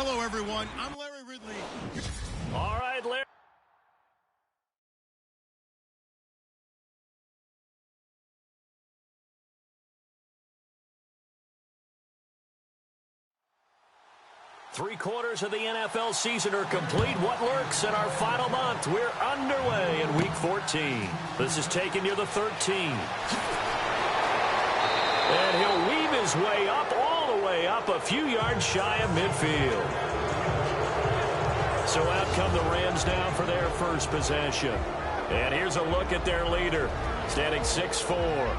Hello, everyone. I'm Larry Ridley. All right, Larry. Three-quarters of the NFL season are complete. What lurks in our final month? We're underway in Week 14. This is taking you the 13th. And he'll weave his way up, all the way up, a few yards shy of midfield. So out come the Rams now for their first possession. And here's a look at their leader, standing 6'4".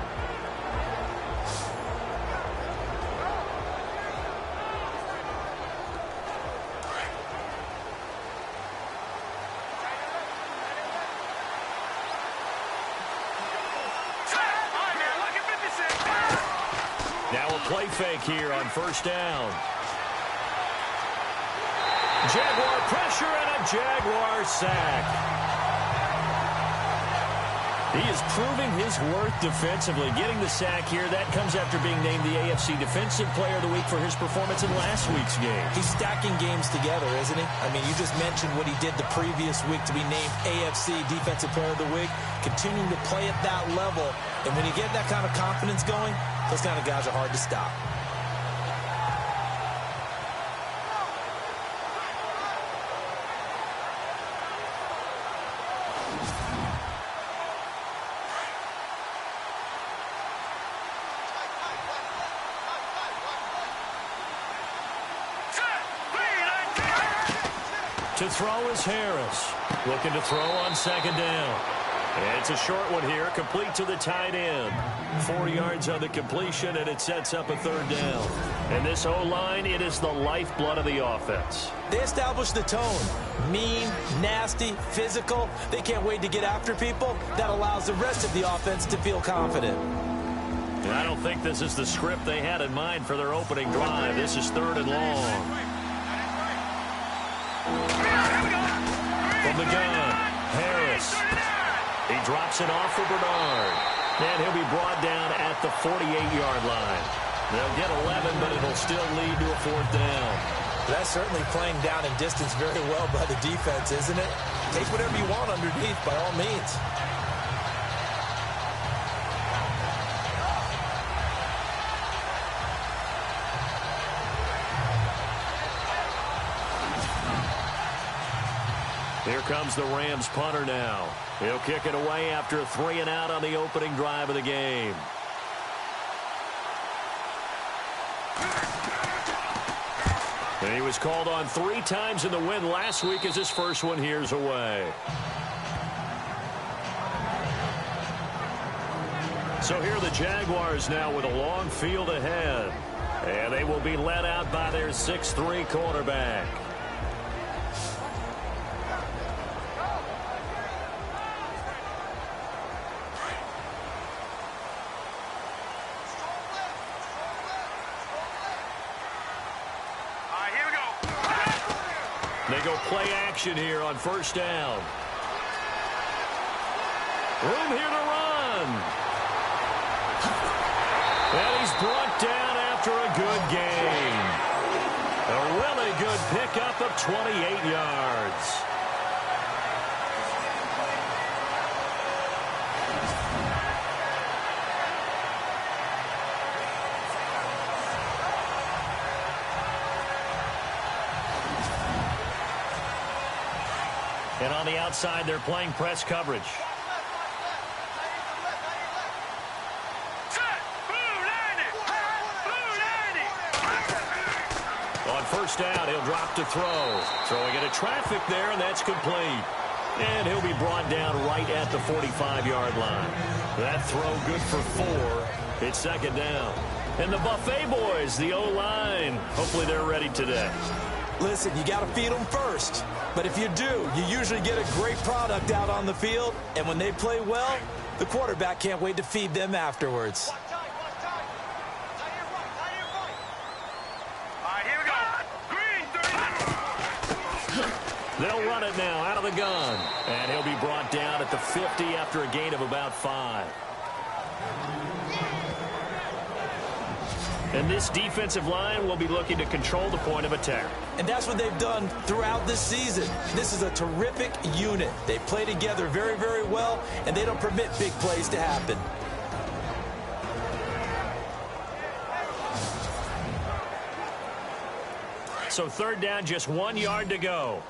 Play fake here on first down. Jaguar pressure and a Jaguar sack. He is proving his worth defensively. Getting the sack here, that comes after being named the AFC Defensive Player of the Week for his performance in last week's game. He's stacking games together, isn't he? I mean, you just mentioned what he did the previous week to be named AFC Defensive Player of the Week. Continuing to play at that level. And when you get that kind of confidence going, those kind of guys are hard to stop. To throw is Harris. Looking to throw on second down. And it's a short one here, complete to the tight end. 4 yards on the completion, and it sets up a third down. And this O-line, it is the lifeblood of the offense. They establish the tone. Mean, nasty, physical. They can't wait to get after people. That allows the rest of the offense to feel confident. And I don't think this is the script they had in mind for their opening drive. This is third and long. From the gun, Harris. He drops it off for Bernard. And he'll be brought down at the 48-yard line. They'll get 11, but it'll still lead to a fourth down. That's certainly playing down in distance very well by the defense, isn't it? Take whatever you want underneath, by all means. Here comes the Rams punter now. He'll kick it away after a 3-and-out on the opening drive of the game. And he was called on 3 times in the win last week as his first one here's away. So here are the Jaguars now with a long field ahead. And they will be led out by their 6'3" quarterback. They go play action here on first down. Room here to run. And he's brought down after a good gain. A really good pickup of 28 yards. And on the outside, they're playing press coverage. On first down, he'll drop to throw. Throwing into traffic there, and that's complete. And he'll be brought down right at the 45-yard line. That throw good for 4. It's second down. And the Buffet boys, the O-line, hopefully they're ready today. Listen, you got to feed them first. But if you do, you usually get a great product out on the field. And when they play well, the quarterback can't wait to feed them afterwards. They'll run it now out of the gun. And he'll be brought down at the 50 after a gain of about 5. And this defensive line will be looking to control the point of attack. And that's what they've done throughout this season. This is a terrific unit. They play together very, very well, and they don't permit big plays to happen. So third down, just 1 yard to go.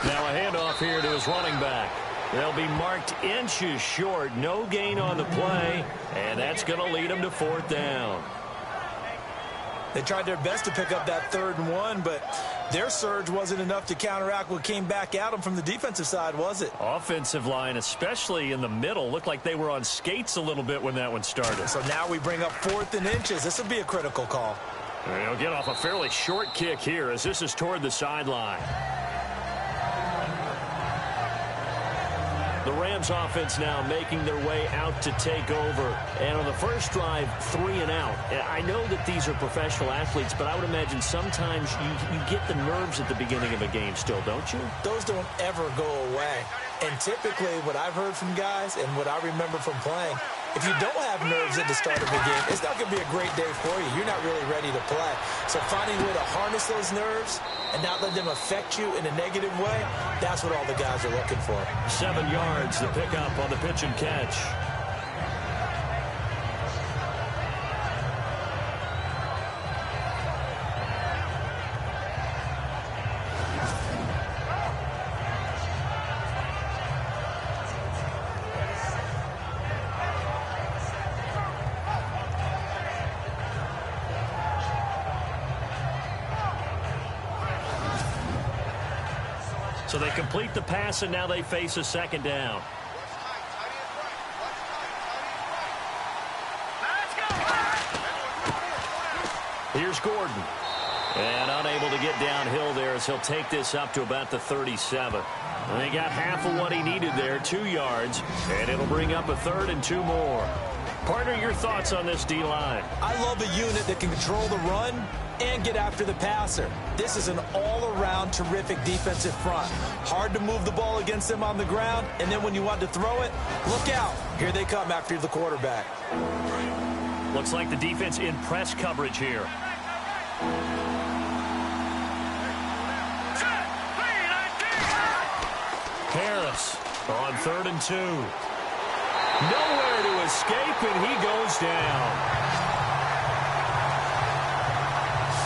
Now a handoff here to his running back. They'll be marked inches short. No gain on the play, and that's going to lead them to fourth down. They tried their best to pick up that 3rd and 1, but their surge wasn't enough to counteract what came back at them from the defensive side, was it? Offensive line, especially in the middle, looked like they were on skates a little bit when that one started. So now we bring up 4th and inches. This will be a critical call. They'll get off a fairly short kick here as this is toward the sideline. The Rams offense now making their way out to take over. And on the first drive, 3 and out. I know that these are professional athletes, but I would imagine sometimes you get the nerves at the beginning of a game still, don't you? Those don't ever go away. And typically what I've heard from guys and what I remember from playing, if you don't have nerves at the start of a game, it's not going to be a great day for you. You're not really ready to play. So finding a way to harness those nerves and not let them affect you in a negative way, that's what all the guys are looking for. 7 yards, the pickup on the pitch and catch. So they complete the pass, and now they face a 2nd down. Here's Gordon. And unable to get downhill there as he'll take this up to about the 37. And they got half of what he needed there, 2 yards. And it'll bring up a 3rd and 2 more. Partner, your thoughts on this D-line? I love a unit that can control the run and get after the passer. This is an all-around terrific defensive front. Hard to move the ball against them on the ground, and then when you want to throw it, look out. Here they come after the quarterback. Looks like the defense in press coverage here. Harris on 3rd and 2. Nowhere to escape, and he goes down.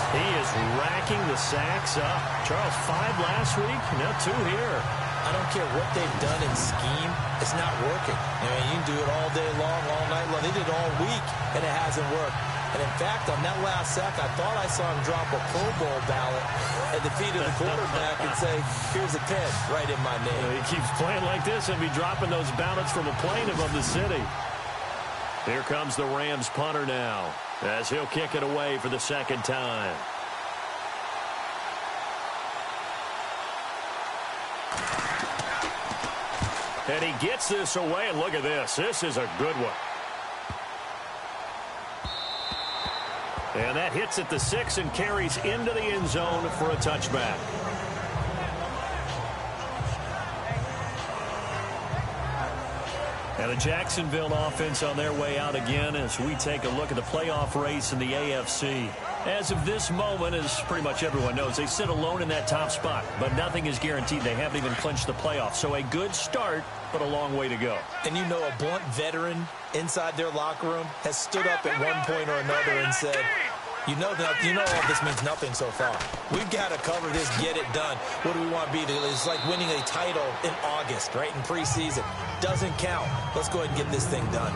He is racking the sacks up. Charles, 5 last week, now 2 here. I don't care what they've done in scheme. It's not working. I mean, you can do it all day long, all night long. They did it all week, and it hasn't worked. And, in fact, on that last sack, I thought I saw him drop a Pro Bowl ballot at the feet of the quarterback and say, here's a pen right in my name. He keeps playing like this and be dropping those ballots from a plane above the city. Here comes the Rams punter now as he'll kick it away for the 2nd time. And he gets this away, and look at this. This is a good one. And that hits at the 6 and carries into the end zone for a touchback. And the Jacksonville offense on their way out again as we take a look at the playoff race in the AFC. As of this moment, as pretty much everyone knows, they sit alone in that top spot. But nothing is guaranteed. They haven't even clinched the playoffs. So a good start, but a long way to go. And you know, a blunt veteran inside their locker room has stood up at one point or another and said, you know all this means nothing so far. We've got to cover this, get it done. What do we want to be? It's like winning a title in August, right, in preseason. Doesn't count. Let's go ahead and get this thing done.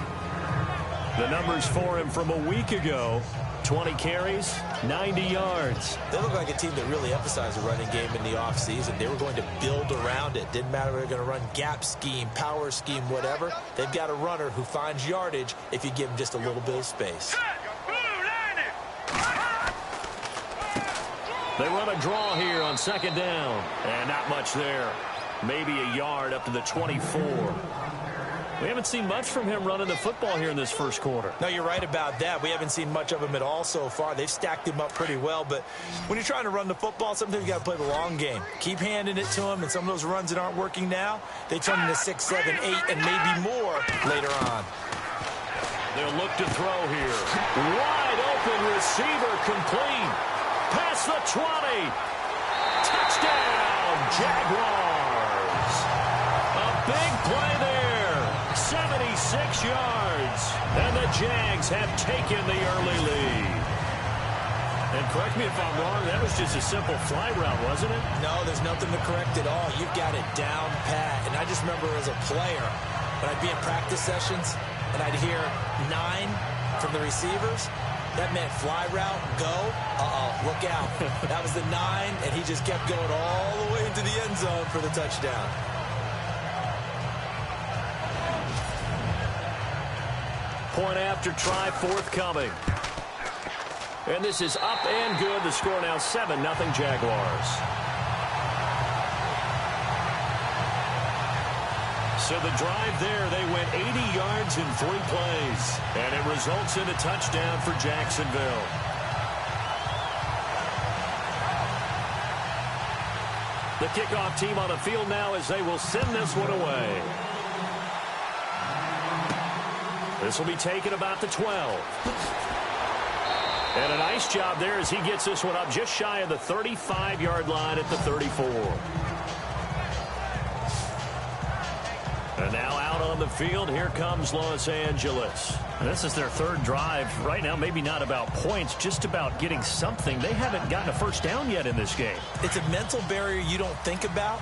The numbers for him from a week ago, 20 carries, 90 yards. They look like a team that really emphasized the running game in the offseason. They were going to build around it. Didn't matter if they were going to run gap scheme, power scheme, whatever. They've got a runner who finds yardage if you give him just a little bit of space. They run a draw here on 2nd down. And not much there. Maybe a yard up to the 24. We haven't seen much from him running the football here in this first quarter. No, you're right about that. We haven't seen much of him at all so far. They've stacked him up pretty well, but when you're trying to run the football, sometimes you got to play the long game. Keep handing it to him, and some of those runs that aren't working now, they turn into 6, 7, 8, and maybe more later on. They'll look to throw here. Wide open receiver complete. Past the 20. Touchdown, Jaguars. A big play there. 76 yards. And the Jags have taken the early lead. And correct me if I'm wrong, that was just a simple fly route, wasn't it? No, there's nothing to correct at all. You've got it down pat. And I just remember as a player, when I'd be in practice sessions, and I'd hear 9 from the receivers, that meant fly route, go, look out. That was the 9, and he just kept going all the way into the end zone for the touchdown. Point after try forthcoming. And this is up and good. The score now 7-0 Jaguars. So the drive there, they went 80 yards in 3 plays. And it results in a touchdown for Jacksonville. The kickoff team on the field now as they will send this one away. This will be taken about the 12. And a nice job there as he gets this one up just shy of the 35-yard line at the 34. And now out on the field, here comes Los Angeles. And this is their 3rd drive. Right now, maybe not about points, just about getting something. They haven't gotten a first down yet in this game. It's a mental barrier you don't think about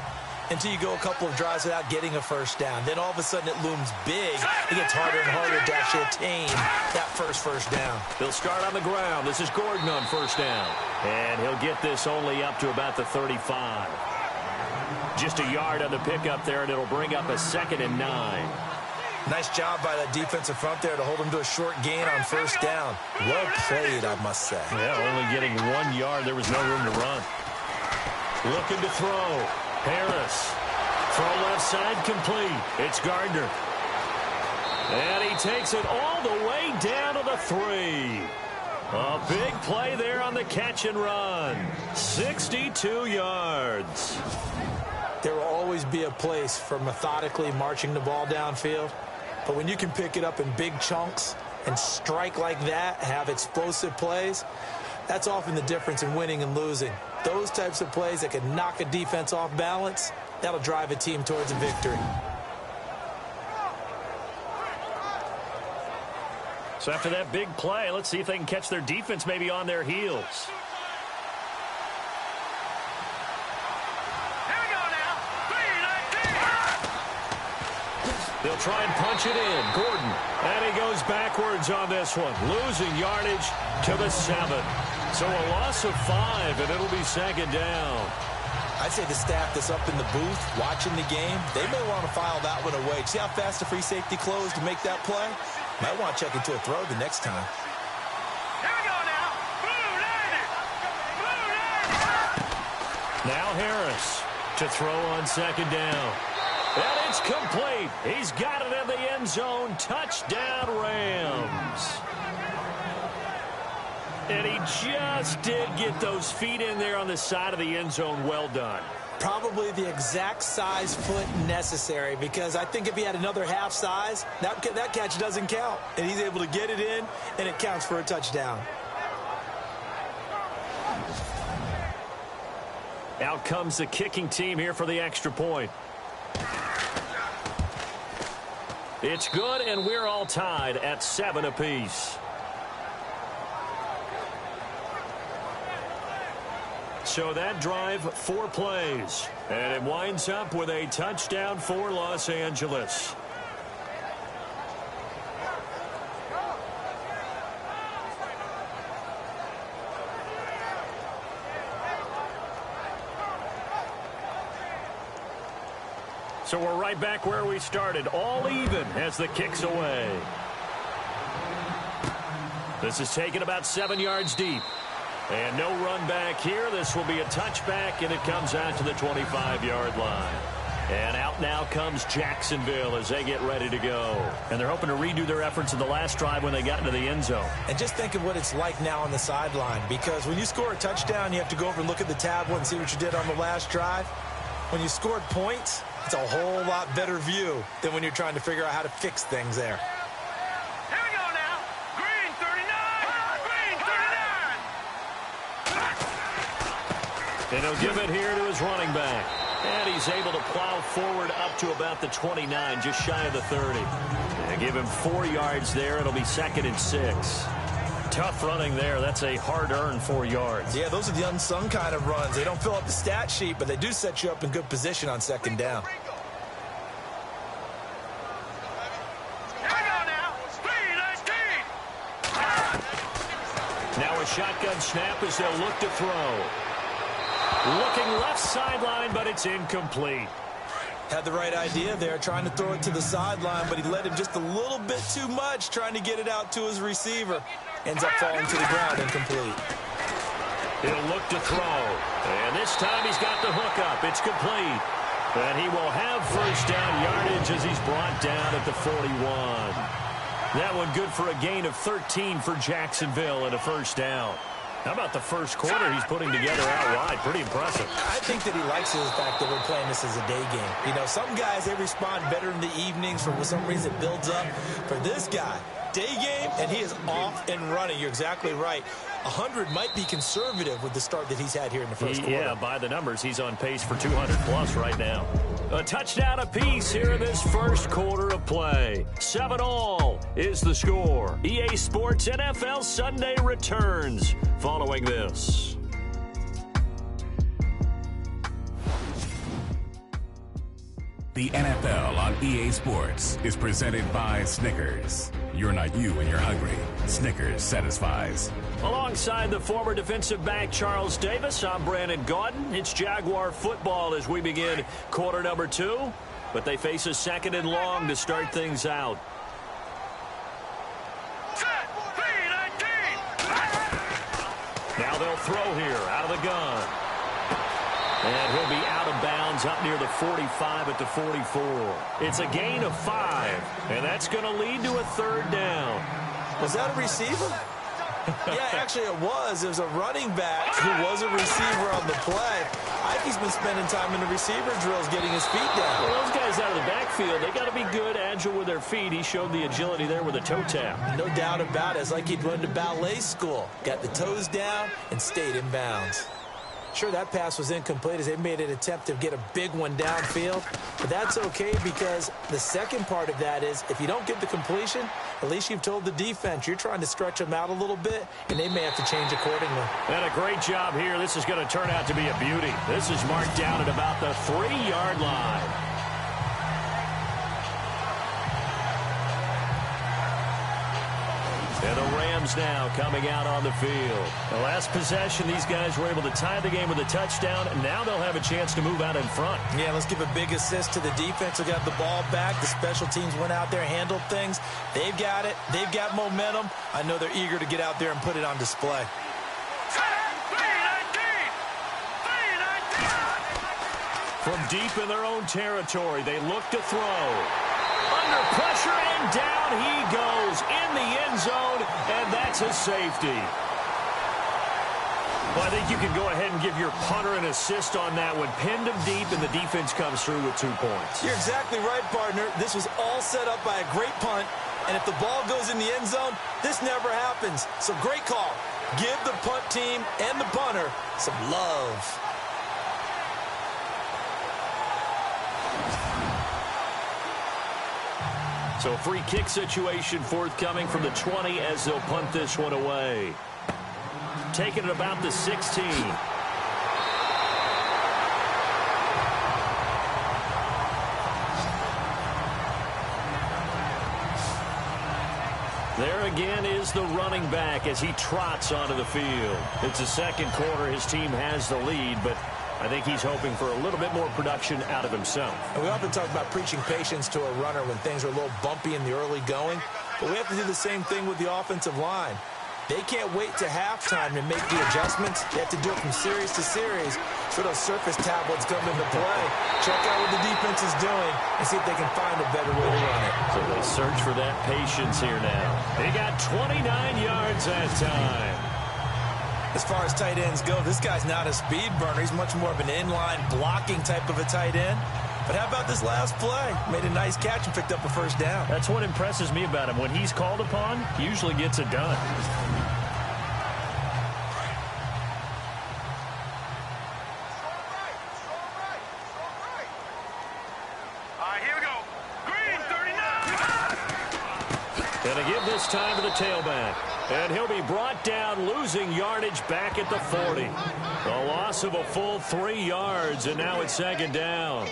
until you go a couple of drives without getting a first down. Then all of a sudden it looms big. It gets harder and harder to actually attain that first down. They'll start on the ground. This is Gordon on first down. And he'll get this only up to about the 35. Just a yard on the pickup there, and it'll bring up a 2nd and 9. Nice job by that defensive front there to hold him to a short gain on first down. Well played, I must say. Yeah, only getting 1 yard. There was no room to run. Looking to throw. Harris. Throw left side complete. It's Gardner. And he takes it all the way down to the 3. A big play there on the catch and run. 62 yards. There will always be a place for methodically marching the ball downfield. But when you can pick it up in big chunks and strike like that, have explosive plays, that's often the difference in winning and losing. Those types of plays that can knock a defense off balance, that'll drive a team towards a victory. So after that big play, let's see if they can catch their defense maybe on their heels. They'll try and punch it in. Gordon. And he goes backwards on this one. Losing yardage to the 7. So a loss of 5, and it'll be 2nd down. I'd say the staff that's up in the booth watching the game, they may want to file that one away. See how fast the free safety closed to make that play? Might want to check into a throw the next time. Here we go now. Now Harris to throw on 2nd down. And it's complete. He's got it in the end zone. Touchdown, Rams. And he just did get those feet in there on the side of the end zone. Well done. Probably the exact size foot necessary, because I think if he had another half size, that catch doesn't count. And he's able to get it in, and it counts for a touchdown. Out comes the kicking team here for the extra point. It's good, and we're all tied at 7 apiece. So that drive, 4 plays. And it winds up with a touchdown for Los Angeles. So we're right back where we started, all even as the kick's away. This is taken about 7 yards deep. And no run back here. This will be a touchback, and it comes out to the 25-yard line. And out now comes Jacksonville as they get ready to go. And they're hoping to redo their efforts in the last drive when they got into the end zone. And just think of what it's like now on the sideline, because when you score a touchdown, you have to go over and look at the tablet and see what you did on the last drive. When you scored points, it's a whole lot better view than when you're trying to figure out how to fix things there. Here we go now. Green 39. Green 39. And he'll give it here to his running back. And he's able to plow forward up to about the 29, just shy of the 30. They give him 4 yards there. It'll be 2nd and 6. Tough running there. That's a hard-earned 4 yards. Yeah, those are the unsung kind of runs. They don't fill up the stat sheet, but they do set you up in good position on 2nd down. Here we go now. Speed 19. Now a shotgun snap as they'll look to throw. Looking left sideline, but it's incomplete. Had the right idea there, trying to throw it to the sideline, but he led him just a little bit too much, trying to get it out to his receiver. Ends up falling to the ground, incomplete. He'll look to throw. And this time he's got the hook up. It's complete. And he will have first down yardage as he's brought down at the 41. That one good for a gain of 13 for Jacksonville and a first down. How about the first quarter he's putting together out wide? Pretty impressive. I think that he likes the fact that we're playing this as a day game. You know, some guys, they respond better in the evenings. For some reason, it builds up. For this guy, day game, and he is off and running. You're exactly right. 100 might be conservative with the start that he's had here in the first quarter. Yeah, by the numbers, he's on pace for 200-plus right now. A touchdown apiece here in this first quarter of play. 7-all is the score. EA Sports NFL Sunday returns following this. The NFL on EA Sports is presented by Snickers. You're not you when you're hungry. Snickers satisfies. Alongside the former defensive back Charles Davis, I'm Brandon Gaudin. It's Jaguar football as we begin quarter number 2. But they face a 2nd and long to start things out. Set. Speed 19. Now they'll throw here out of the gun. And he'll be out of bounds up near the 45 at the 44. It's a gain of 5, and that's going to lead to a 3rd down. Was that a receiver? Yeah, actually it was. It was a running back who was a receiver on the play. I think he's been spending time in the receiver drills getting his feet down. Well, those guys out of the backfield, they got to be good, agile with their feet. He showed the agility there with a toe tap. No doubt about it. It's like he'd run to ballet school. Got the toes down and stayed in bounds. Sure, that pass was incomplete as they made an attempt to get a big one downfield. But that's okay because the second part of that is if you don't get the completion, at least you've told the defense you're trying to stretch them out a little bit, and they may have to change accordingly. And a great job here. This is going to turn out to be a beauty. This is marked down at about the 3-yard line. And the Rams now coming out on the field. The last possession, these guys were able to tie the game with a touchdown, and now they'll have a chance to move out in front. Yeah, let's give a big assist to the defense who got the ball back. The special teams went out there, handled things. They've got it. They've got momentum. I know they're eager to get out there and put it on display. From deep in their own territory, they look to throw. Under pressure, and down he goes in the end zone, and that's a safety. Well, I think you can go ahead and give your punter an assist on that one. Pinned him deep, and the defense comes through with 2 points. You're exactly right, partner. This was all set up by a great punt, and if the ball goes in the end zone, this never happens. So great call. Give the punt team and the punter some love. So free kick situation forthcoming from the 20 as they'll punt this one away. Taking it about the 16. There again is the running back as he trots onto the field. It's the second quarter. His team has the lead, but I think he's hoping for a little bit more production out of himself. And we often talk about preaching patience to a runner when things are a little bumpy in the early going, but we have to do the same thing with the offensive line. They can't wait to halftime to make the adjustments. They have to do it from series to series. So those surface tablets come into play. Check out what the defense is doing and see if they can find a better way to run it. So they search for that patience here now. He got 29 yards that time. As far as tight ends go, this guy's not a speed burner. He's much more of an inline blocking type of a tight end. But how about this last play? Made a nice catch and picked up a first down. That's what impresses me about him. When he's called upon, he usually gets it done. Here we go. Green, 39. Gonna give this time to the tailback. And he'll be brought down, losing yardage back at the 40. A loss of a full 3 yards, and now it's second down.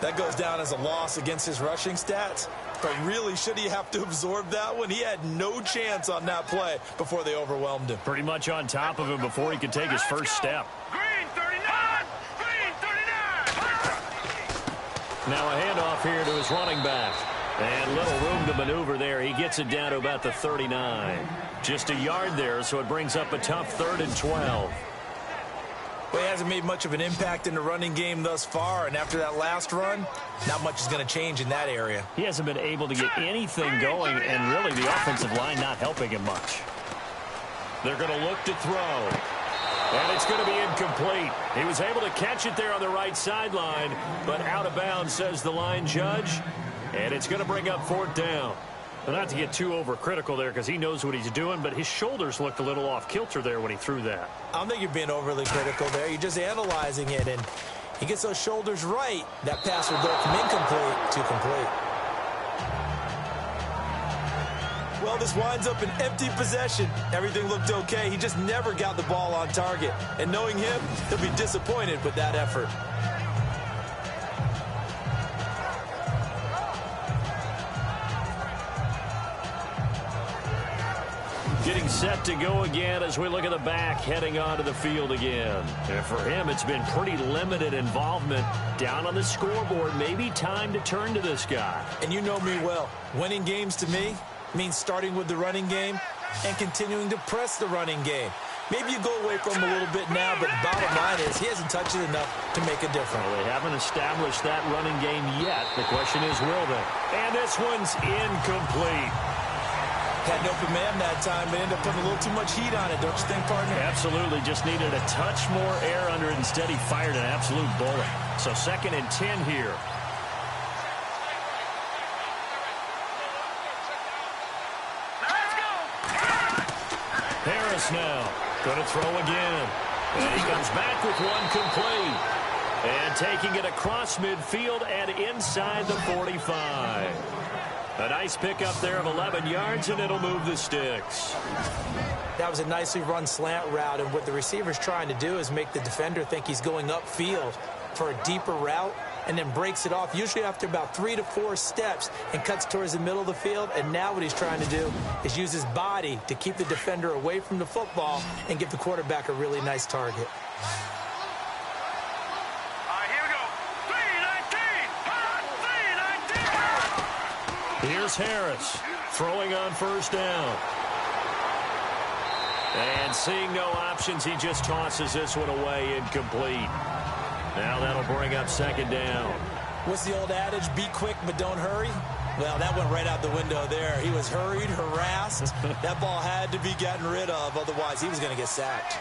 That goes down as a loss against his rushing stats. But really, should he have to absorb that one? He had no chance on that play before they overwhelmed him. Pretty much on top of him before he could take his first step. Green, 39. Green, 39. Now a handoff here to his running back. And little room to maneuver there. He gets it down to about the 39. Just a yard there, so it brings up a tough 3rd and 12. Well, he hasn't made much of an impact in the running game thus far, and after that last run, not much is going to change in that area. He hasn't been able to get anything going, and really the offensive line not helping him much. They're going to look to throw. And it's going to be incomplete. He was able to catch it there on the right sideline, but out of bounds, says the line judge. And it's going to bring up 4th down. Well, not to get too overcritical there because he knows what he's doing, but his shoulders looked a little off kilter there when he threw that. I don't think you're being overly critical there. You're just analyzing it, and he gets those shoulders right. That pass will go from incomplete to complete. Well, this winds up an empty possession. Everything looked okay. He just never got the ball on target. And knowing him, he'll be disappointed with that effort. Getting set to go again as we look at the back heading onto the field again. And for him, it's been pretty limited involvement down on the scoreboard. Maybe time to turn to this guy. And you know me well. Winning games to me means starting with the running game and continuing to press the running game. Maybe you go away from him a little bit now, but the bottom line is he hasn't touched it enough to make a difference. Well, they haven't established that running game yet. The question is, will they? And this one's incomplete. Had an open man that time, but ended up putting a little too much heat on it, don't you think, partner? Absolutely. Just needed a touch more air under it. Instead, he fired an absolute bullet. So 2nd and 10 here. Let's go. Harris now going to throw again. And he comes back with one complete. And taking it across midfield and inside the 45. A nice pickup there of 11 yards, and it'll move the sticks. That was a nicely run slant route, and what the receiver's trying to do is make the defender think he's going upfield for a deeper route and then breaks it off, usually after about 3 to 4 steps, and cuts towards the middle of the field. And now what he's trying to do is use his body to keep the defender away from the football and give the quarterback a really nice target. Here we go. 319. 319. Here's Harris throwing on 1st down. And seeing no options, he just tosses this one away, incomplete. Now that'll bring up 2nd down. What's the old adage? Be quick, but don't hurry. Well, that went right out the window there. He was hurried, harassed. That ball had to be gotten rid of, otherwise he was going to get sacked.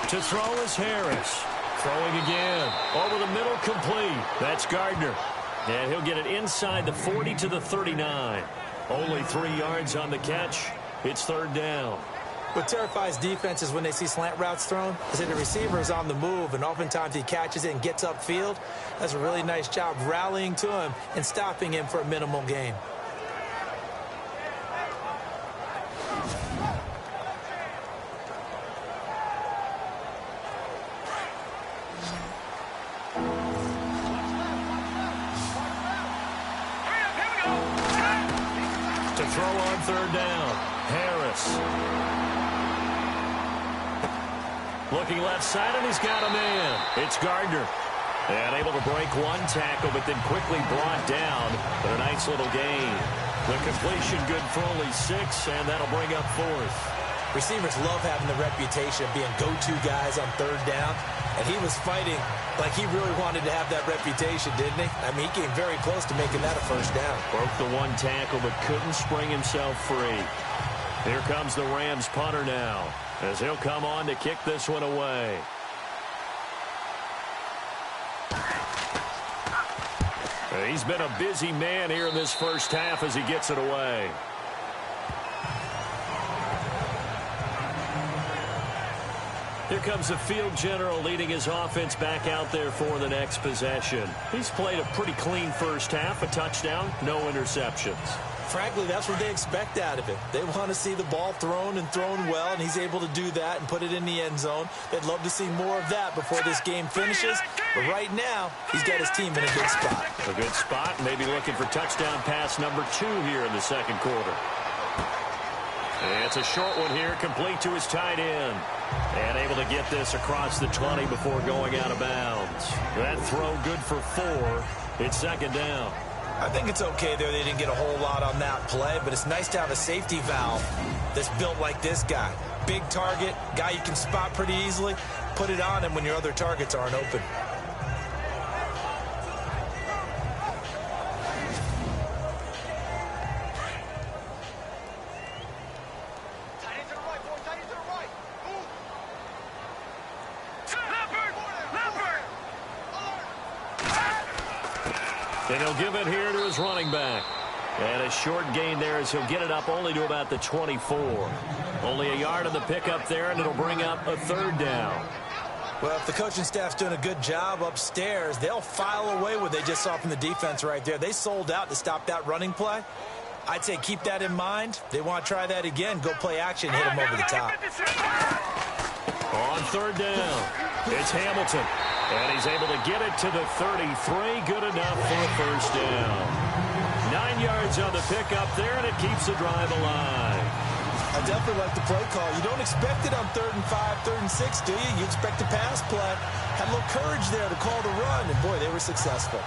To throw is Harris. Throwing again. Over the middle, complete. That's Gardner. And he'll get it inside the 40 to the 39. Only 3 yards on the catch. It's 3rd down. What terrifies defenses when they see slant routes thrown is that the receiver is on the move, and oftentimes he catches it and gets upfield. That's a really nice job rallying to him and stopping him for a minimal gain. To throw on 3rd down, Harris. Looking left side, and he's got a man. It's Gardner. And able to break one tackle, but then quickly brought down. But a nice little gain. The completion good for only 6, and that'll bring up 4th. Receivers love having the reputation of being go-to guys on third down, and he was fighting like he really wanted to have that reputation, didn't he? I mean, he came very close to making that a first down. Broke the one tackle but couldn't spring himself free. Here comes the Rams punter now as he'll come on to kick this one away. He's been a busy man here in this first half as he gets it away. Here comes the field general leading his offense back out there for the next possession. He's played a pretty clean first half, a touchdown, no interceptions. Frankly, that's what they expect out of it. They want to see the ball thrown and thrown well, and he's able to do that and put it in the end zone. They'd love to see more of that before this game finishes. But right now, he's got his team in a good spot. A good spot, maybe looking for touchdown pass number 2 here in the second quarter. And it's a short one here, complete to his tight end. And able to get this across the 20 before going out of bounds. That throw good for 4. It's second down. I think it's okay there. They didn't get a whole lot on that play, but it's nice to have a safety valve that's built like this guy. Big target, guy you can spot pretty easily. Put it on him when your other targets aren't open. And he'll give it here to his running back. And a short gain there as he'll get it up only to about the 24. Only a yard on the pickup there, and it'll bring up a third down. Well, if the coaching staff's doing a good job upstairs, they'll file away what they just saw from the defense right there. They sold out to stop that running play. I'd say keep that in mind. They want to try that again. Go play action, hit them over the top. On third down, it's Hamilton. And he's able to get it to the 33. Good enough for a first down. 9 yards on the pickup there, and it keeps the drive alive. I definitely like the play call. You don't expect it on 3rd and 5, 3rd and 6, do you? You expect a pass play. Had a little courage there to call the run, and boy, they were successful.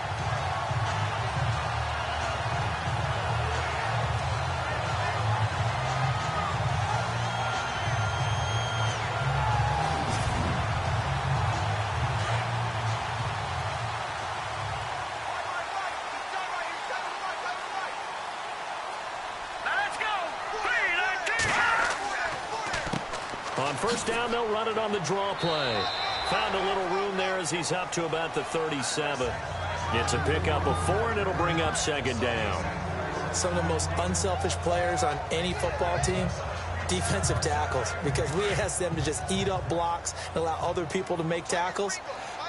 On first down, they'll run it on the draw play. Found a little room there as he's up to about the 37. It's a pickup of 4, and it'll bring up second down. Some of the most unselfish players on any football team, defensive tackles, because we ask them to just eat up blocks and allow other people to make tackles.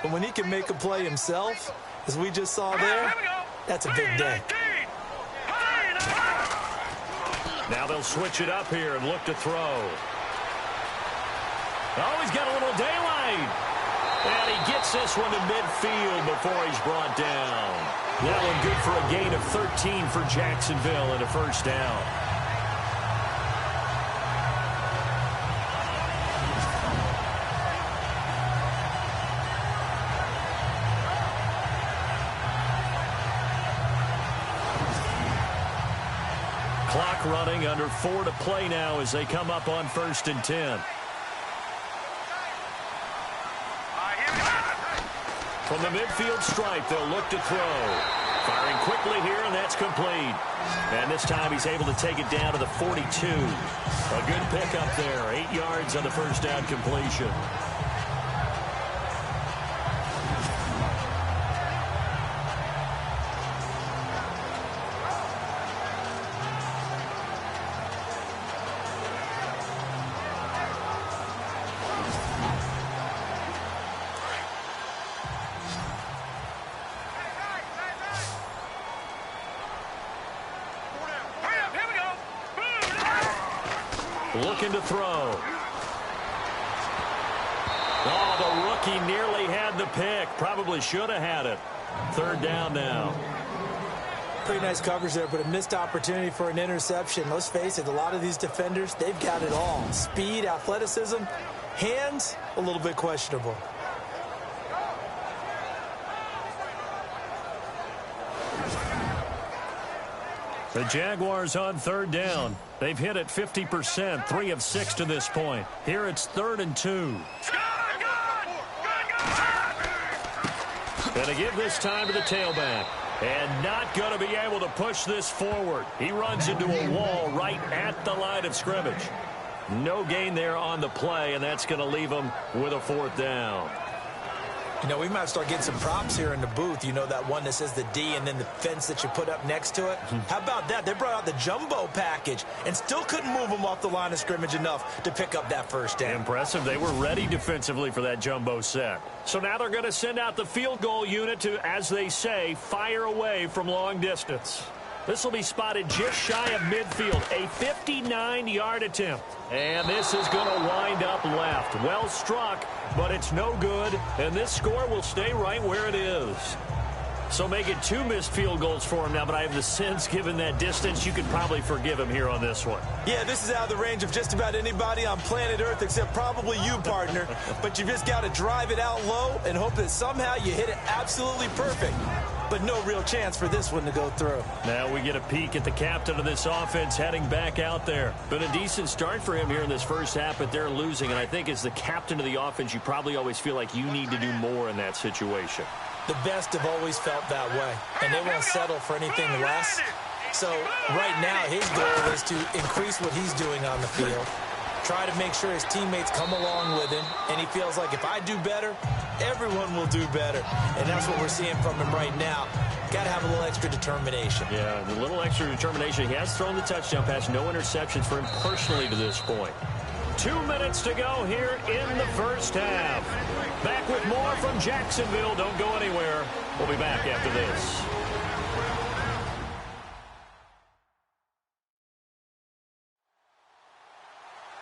But when he can make a play himself, as we just saw there, that's a big day. Now they'll switch it up here and look to throw. Oh, he's got a little daylight. And he gets this one to midfield before he's brought down. That one good for a gain of 13 for Jacksonville and a first down. Clock running, under 4 to play now as they come up on 1st and 10. From the midfield stripe, they'll look to throw. Firing quickly here, and that's complete. And this time he's able to take it down to the 42. A good pickup there. 8 yards on the first down completion. Looking to throw. Oh, the rookie nearly had the pick. Probably should have had it. 3rd down now. Pretty nice coverage there, but a missed opportunity for an interception. Let's face it, a lot of these defenders, they've got it all. Speed, athleticism, hands, a little bit questionable. The Jaguars on third down. They've hit it 50%, 3 of 6 to this point. Here it's 3rd and 2. Going to give this time to the tailback. And not going to be able to push this forward. He runs into a wall right at the line of scrimmage. No gain there on the play, and that's going to leave him with a 4th down. You know, we might start getting some props here in the booth. You know, that one that says the D and then the fence that you put up next to it? How about that? They brought out the jumbo package and still couldn't move them off the line of scrimmage enough to pick up that first down. Impressive. They were ready defensively for that jumbo set. So now they're going to send out the field goal unit to, as they say, fire away from long distance. This will be spotted just shy of midfield, a 59-yard attempt. And this is going to wind up left. Well struck, but it's no good, and this score will stay right where it is. So making 2 missed field goals for him now, but I have the sense, given that distance, you could probably forgive him here on this one. Yeah, this is out of the range of just about anybody on planet Earth except probably you, partner. But you just got to drive it out low and hope that somehow you hit it absolutely perfect. But no real chance for this one to go through. Now we get a peek at the captain of this offense heading back out there. Been a decent start for him here in this first half, but they're losing. And I think as the captain of the offense, you probably always feel like you need to do more in that situation. The best have always felt that way, and they won't settle for anything less. So right now his goal is to increase what he's doing on the field, try to make sure his teammates come along with him, and he feels like if I do better, everyone will do better. And that's what we're seeing from him right now. Got to have a little extra determination. Yeah, a little extra determination. He has thrown the touchdown pass, no interceptions for him personally to this point. 2 minutes to go here in the first half. Back with more from Jacksonville. Don't go anywhere. We'll be back after this.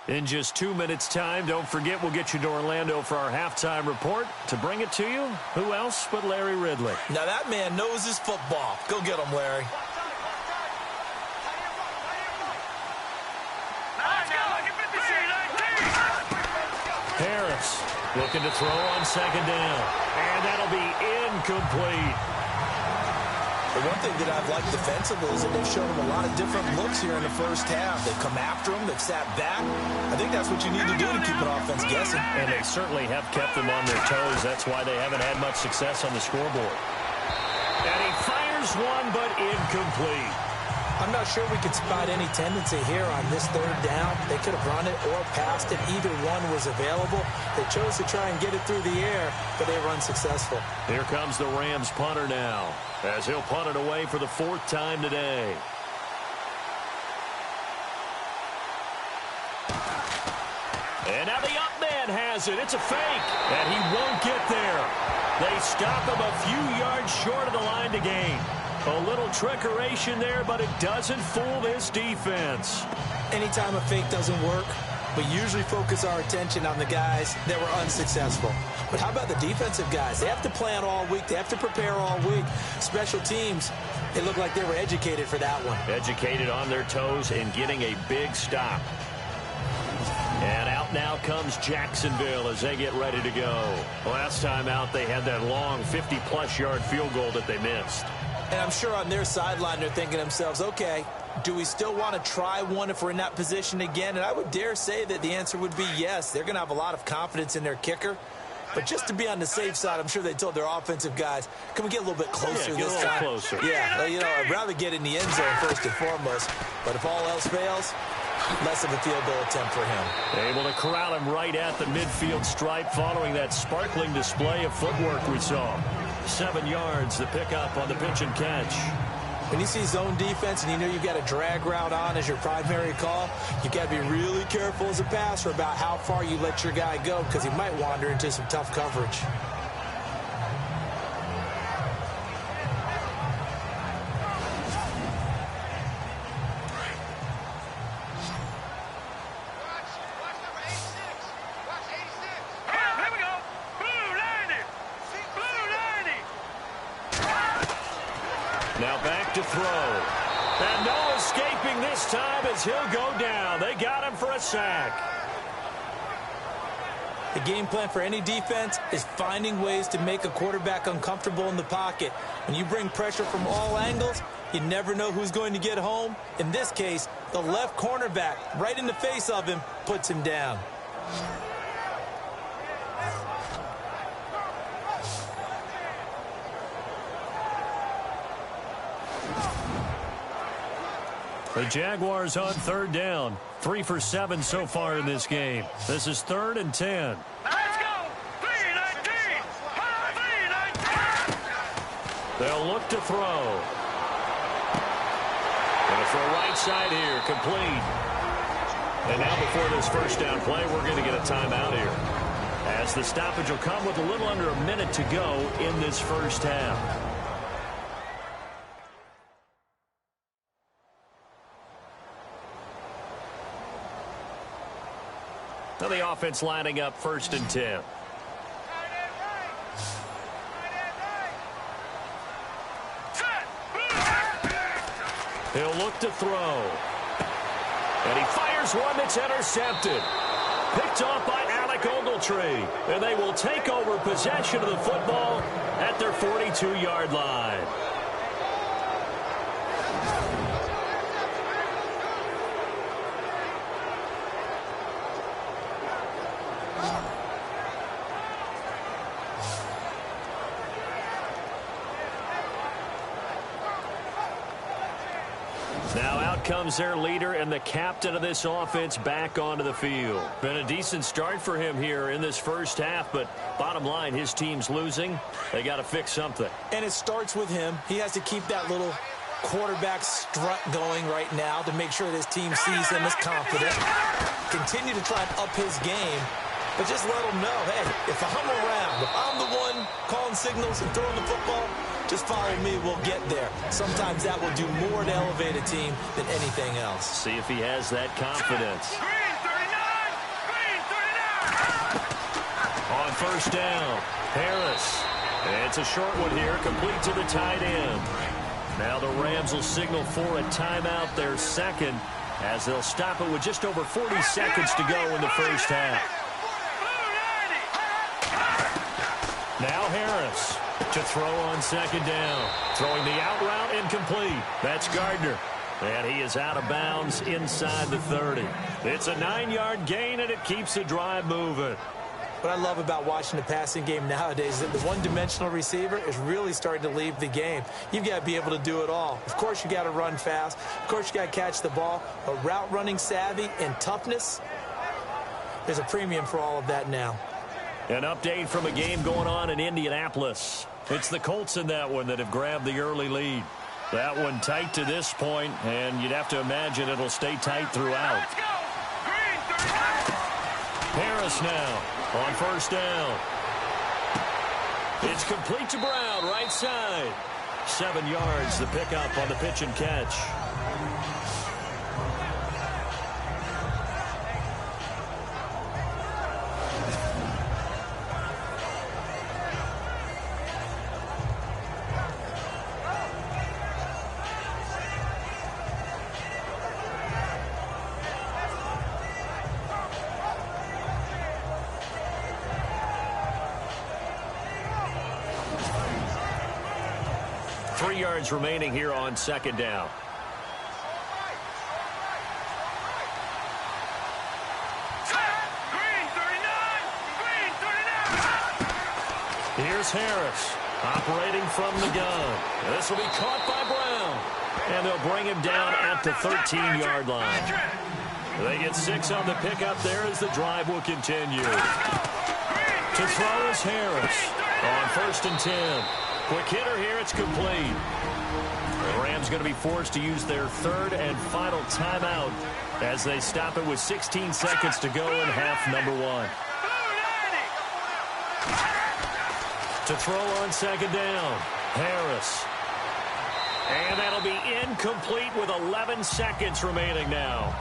In just 2 minutes' time, don't forget we'll get you to Orlando for our halftime report. To bring it to you, who else but Larry Ridley? Now that man knows his football. Go get him, Larry. Harris looking to throw on 2nd down. And that'll be incomplete. The one thing that I've liked defensively is that they've shown him a lot of different looks here in the first half. They've come after him. They've sat back. I think that's what you need to do to keep an offense guessing. And they certainly have kept them on their toes. That's why they haven't had much success on the scoreboard. And he fires one, but incomplete. I'm not sure we could spot any tendency here on this 3rd down. They could have run it or passed it. Either one was available. They chose to try and get it through the air, but they were unsuccessful. Here comes the Rams punter now, as he'll punt it away for the 4th time today. And now the up man has it. It's a fake, and he won't get there. They stop him a few yards short of the line to gain. A little trickeration there, but it doesn't fool this defense. Anytime a fake doesn't work, we usually focus our attention on the guys that were unsuccessful. But how about the defensive guys? They have to plan all week. They have to prepare all week. Special teams, it looked like they were educated for that one. Educated on their toes and getting a big stop. And out now comes Jacksonville as they get ready to go. Last time out, they had that long 50-plus yard field goal that they missed. And I'm sure on their sideline they're thinking to themselves, okay, do we still want to try one if we're in that position again? And I would dare say that the answer would be yes. They're going to have a lot of confidence in their kicker. But just to be on the safe side, I'm sure they told their offensive guys, can we get a little bit closer this time? Closer. Yeah, you know, I'd rather get in the end zone first and foremost. But if all else fails, less of a field goal attempt for him. Able to corral him right at the midfield stripe following that sparkling display of footwork we saw. 7 yards, the pickup on the pitch and catch. When you see zone defense and you know you've got a drag route on as your primary call, you got to be really careful as a passer about how far you let your guy go because he might wander into some tough coverage. Now back to throw. And no escaping this time as he'll go down. They got him for a sack. The game plan for any defense is finding ways to make a quarterback uncomfortable in the pocket. When you bring pressure from all angles, You never know who's going to get home. In this case, the left cornerback, right in the face of him, puts him down. The Jaguars on third down. 3 for 7 so far in this game. This is 3rd and 10. Let's go! 3-19! 3-19! They'll look to throw. Going to throw right side here, complete. And now before this first down play, we're going to get a timeout here, as the stoppage will come with a little under a minute to go in this first half. Now the offense lining up 1st and 10. He'll look to throw. And he fires one that's intercepted. Picked off by Alec Ogletree. And they will take over possession of the football at their 42-yard line. Now out comes their leader and the captain of this offense back onto the field. Been a decent start for him here in this first half, but bottom line, his team's losing. They got to fix something. And it starts with him. He has to keep that little quarterback strut going right now to make sure that his team sees him as confident. Continue to try and up his game, but just let him know, hey, if I'm around, if I'm the one calling signals and throwing the football, just follow me, we'll get there. Sometimes that will do more to elevate a team than anything else. See if he has that confidence. Green 39! Green 39! On first down, Harris. And it's a short one here, complete to the tight end. Now the Rams will signal for a timeout, their second, as they'll stop it with just over 40 seconds to go in the first half. Now Harris to throw on second down. Throwing the out route incomplete. That's Gardner. And he is out of bounds inside the 30. It's a 9-yard gain, and it keeps the drive moving. What I love about watching the passing game nowadays is that the one-dimensional receiver is really starting to leave the game. You've got to be able to do it all. Of course, you got to run fast. Of course, you got to catch the ball. But route running savvy and toughness, there's a premium for all of that now. An update from a game going on in Indianapolis. It's the Colts in that one that have grabbed the early lead. That one tight to this point, and you'd have to imagine it'll stay tight throughout. Let's go! Green 39! Harris now on first down. It's complete to Brown, right side. 7 yards, the pickup on the pitch and catch. Remaining here on second down. Green 39! Green 39! Here's Harris operating from the gun. This will be caught by Brown, and they'll bring him down at the 13-yard line. They get 6 on the pickup there as the drive will continue. To throw is Harris on 1st and 10. Quick hitter here, it's complete. The Rams going to be forced to use their 3rd and final timeout as they stop it with 16 seconds to go in half number 1. To throw on second down, Harris. And that'll be incomplete with 11 seconds remaining now.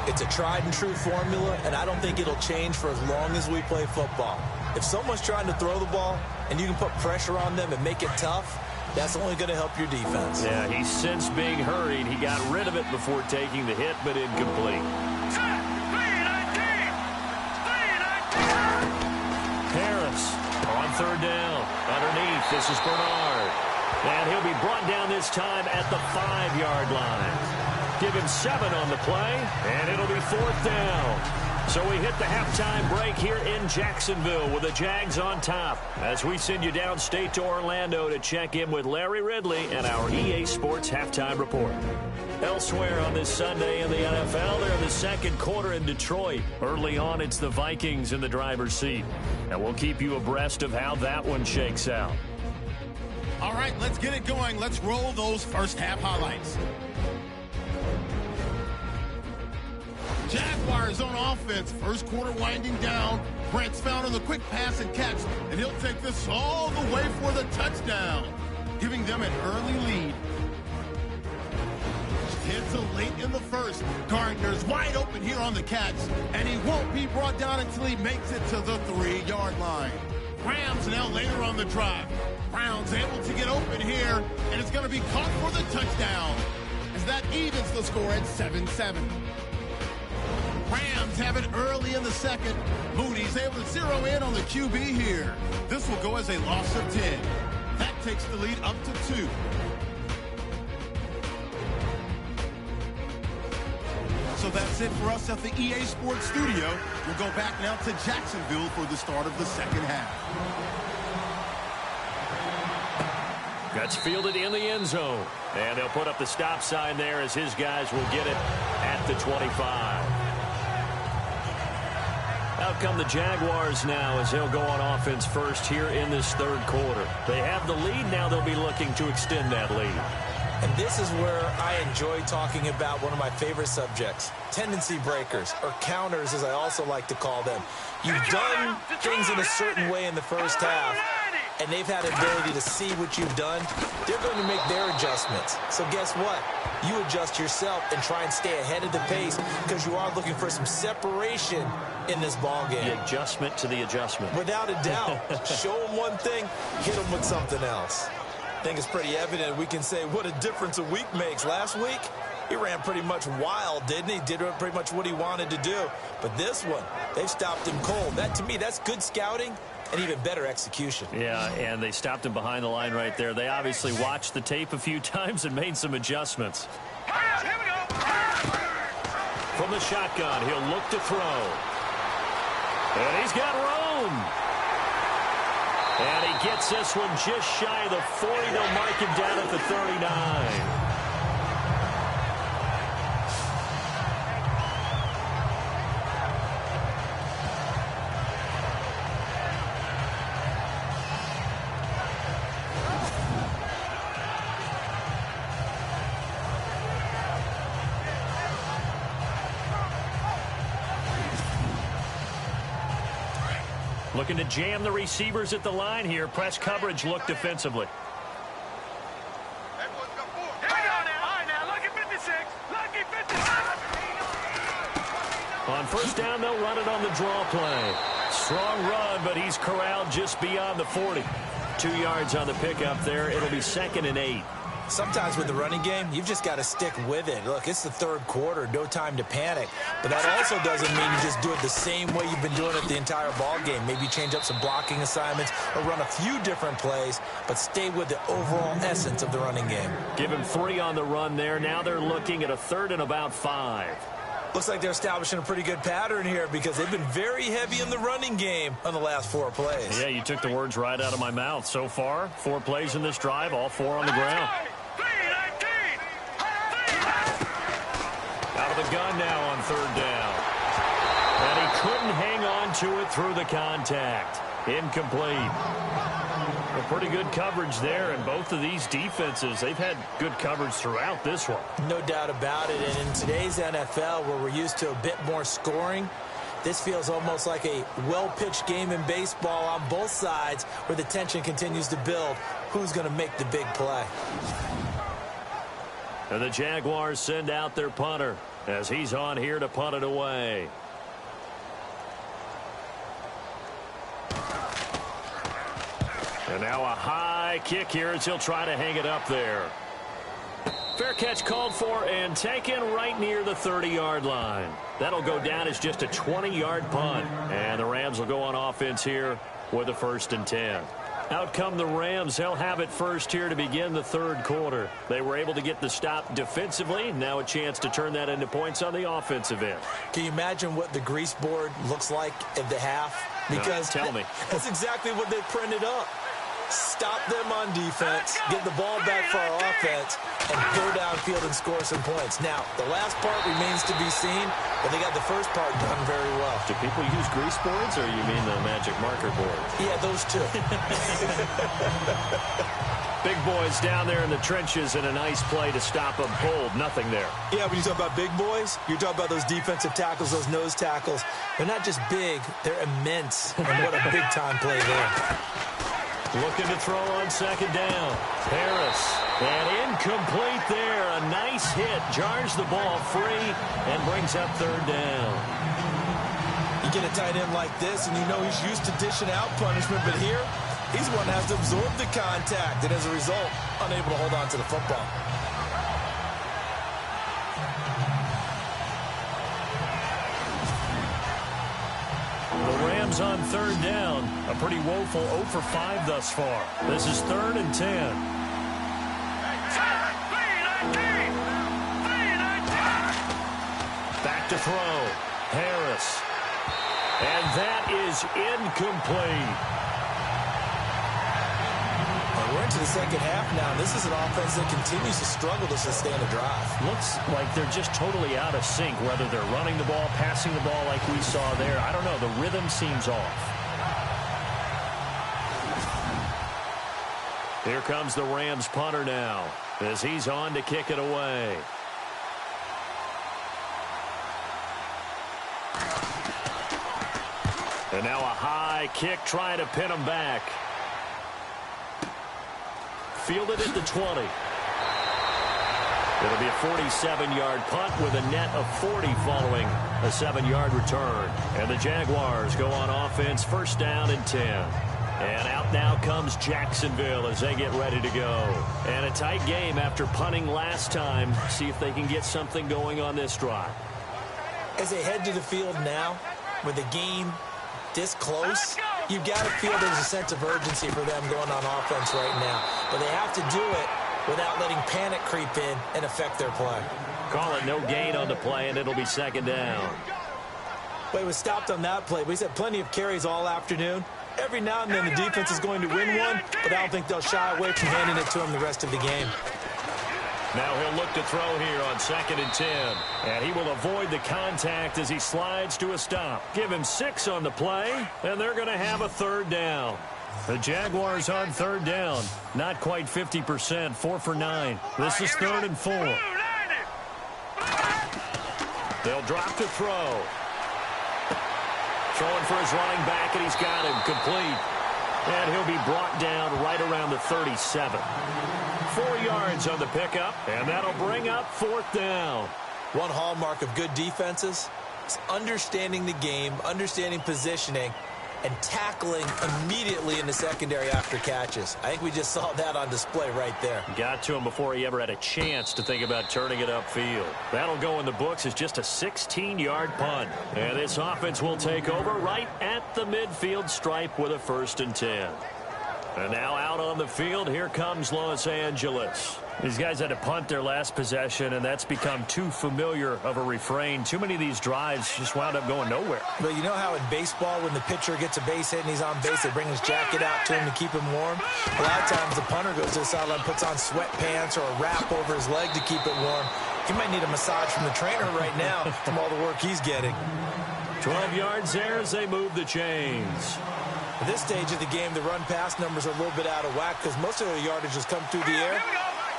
It's a tried and true formula, and I don't think it'll change for as long as we play football. If someone's trying to throw the ball and you can put pressure on them and make it tough, that's only going to help your defense. Yeah, he's since being hurried. He got rid of it before taking the hit, but incomplete. Harris on 3rd down. Underneath, this is Bernard. And he'll be brought down this time at the 5-yard line. Give him 7 on the play, and it'll be 4th down. So we hit the halftime break here in Jacksonville with the Jags on top as we send you downstate to Orlando to check in with Larry Ridley and our EA Sports Halftime Report. Elsewhere on this Sunday in the NFL, they're in the second quarter in Detroit. Early on, it's the Vikings in the driver's seat. And we'll keep you abreast of how that one shakes out. All right, let's get it going. Let's roll those first half highlights. Jaguars on offense. First quarter winding down. Brent's found on the quick pass and catch, and he'll take this all the way for the touchdown, giving them an early lead. It's late in the first. Gardner's wide open here on the catch, and he won't be brought down until he makes it to the 3-yard line. Rams now later on the drive. Brown's able to get open here, and it's going to be caught for the touchdown, as that evens the score at 7-7. Rams have it early in the second. Moody's able to zero in on the QB here. This will go as a loss of 10. That takes the lead up to 2. So that's it for us at the EA Sports Studio. We'll go back now to Jacksonville for the start of the second half. That's fielded in the end zone. And they'll put up the stop sign there as his guys will get it at the 25. Out come the Jaguars now as they'll go on offense first here in this third quarter. They have the lead. Now they'll be looking to extend that lead. And this is where I enjoy talking about one of my favorite subjects, tendency breakers, or counters as I also like to call them. You've done things in a certain way in the first half, and they've had the ability to see what you've done. They're going to make their adjustments. So guess what? You adjust yourself and try and stay ahead of the pace because you are looking for some separation in this ball game. The adjustment to the adjustment. Without a doubt. Show them one thing, hit them with something else. I think it's pretty evident. We can say what a difference a week makes. Last week, he ran pretty much wild, didn't he? Did pretty much what he wanted to do. But this one, they've stopped him cold. That, to me, that's good scouting and even better execution. Yeah, and they stopped him behind the line right there. They obviously watched the tape a few times and made some adjustments. Here we go. From the shotgun, he'll look to throw. And he's got room. And he gets this one just shy of the 40. They'll mark him down at the 39. Looking to jam the receivers at the line here. Press coverage look defensively. Here we go now. All right, now, lucky 56. Lucky 56. On first down, they'll run it on the draw play. Strong run, but he's corralled just beyond the 40. 2 yards on the pickup there. It'll be 2nd and 8. Sometimes with the running game, you've just got to stick with it. Look, it's the third quarter, no time to panic. But that also doesn't mean you just do it the same way you've been doing it the entire ball game. Maybe change up some blocking assignments or run a few different plays, but stay with the overall essence of the running game. Give him 3 on the run there. Now they're looking at a 3rd and about 5. Looks like they're establishing a pretty good pattern here because they've been very heavy in the running game on the last 4 plays. Yeah, you took the words right out of my mouth. So far, 4 plays in this drive, all 4 on the ground. Out of the gun now on 3rd down. And he couldn't hang on to it through the contact. Incomplete. A pretty good coverage there, and both of these defenses, they've had good coverage throughout this one. No doubt about it, and in today's NFL, where we're used to a bit more scoring, this feels almost like a well-pitched game in baseball on both sides where the tension continues to build. Who's going to make the big play? And the Jaguars send out their punter as he's on here to punt it away. And now a high kick here as he'll try to hang it up there. Fair catch called for and taken right near the 30-yard line. That'll go down as just a 20-yard punt. And the Rams will go on offense here with a 1st and 10. Out come the Rams. They'll have it first here to begin the third quarter. They were able to get the stop defensively. Now a chance to turn that into points on the offensive end. Can you imagine what the grease board looks like at the half? Because no, tell me. That's exactly what they printed up. Stop them on defense, get the ball back for our offense, and go downfield and score some points. Now, the last part remains to be seen, but they got the first part done very well. Do people use grease boards, or you mean the magic marker board? Yeah, those two. Big boys down there in the trenches, and a nice play to stop them cold. Nothing there. Yeah, when you talk about big boys, you're talking about those defensive tackles, those nose tackles. They're not just big, they're immense. And what a big-time play there. Looking to throw on second down. Harris. And incomplete there. A nice hit. Jars the ball free and brings up third down. You get a tight end like this, and you know he's used to dishing out punishment, but here, he's the one that has to absorb the contact, and as a result, unable to hold on to the football. The Rams on third down. A pretty woeful 0 for 5 thus far. This is 3rd and 10. Back to throw. Harris. And that is incomplete. We're into the second half now. This is an offense that continues to struggle to sustain a drive. Looks like they're just totally out of sync, whether they're running the ball, passing the ball like we saw there. I don't know. The rhythm seems off. Here comes the Rams punter now as he's on to kick it away. And now a high kick trying to pin him back. Fielded at the 20. It'll be a 47-yard punt with a net of 40 following a 7-yard return. And the Jaguars go on offense, first down and 10. And out now comes Jacksonville as they get ready to go. And a tight game after punting last time. See if they can get something going on this drive. As they head to the field now, with the game this close, you've got to feel there's a sense of urgency for them going on offense right now. But they have to do it without letting panic creep in and affect their play. Call it no gain on the play, and it'll be second down. Well, he was stopped on that play, but he's had plenty of carries all afternoon. Every now and then the defense is going to win one, but I don't think they'll shy away from handing it to him the rest of the game. Now he'll look to throw here on 2nd and 10. And he will avoid the contact as he slides to a stop. Give him 6 on the play, and they're going to have a third down. The Jaguars on third down. Not quite 50%, 4 for 9. This is 3rd and 4. They'll drop to throw. Throwing for his running back, and he's got him complete. And he'll be brought down right around the 37. 4 yards on the pickup, and that'll bring up 4th down. One hallmark of good defenses is understanding the game, understanding positioning, and tackling immediately in the secondary after catches. I think we just saw that on display right there. Got to him before he ever had a chance to think about turning it upfield. That'll go in the books as just a 16-yard punt. And this offense will take over right at the midfield stripe with a 1st and 10. And now out on the field, here comes Los Angeles. These guys had to punt their last possession, and that's become too familiar of a refrain. Too many of these drives just wound up going nowhere. But you know how in baseball, when the pitcher gets a base hit and he's on base, they bring his jacket out to him to keep him warm? A lot of times the punter goes to the sideline, puts on sweatpants or a wrap over his leg to keep it warm. He might need a massage from the trainer right now from all the work he's getting. 12 yards there as they move the chains. At this stage of the game, the run-pass numbers are a little bit out of whack because most of their yardage has come through the air.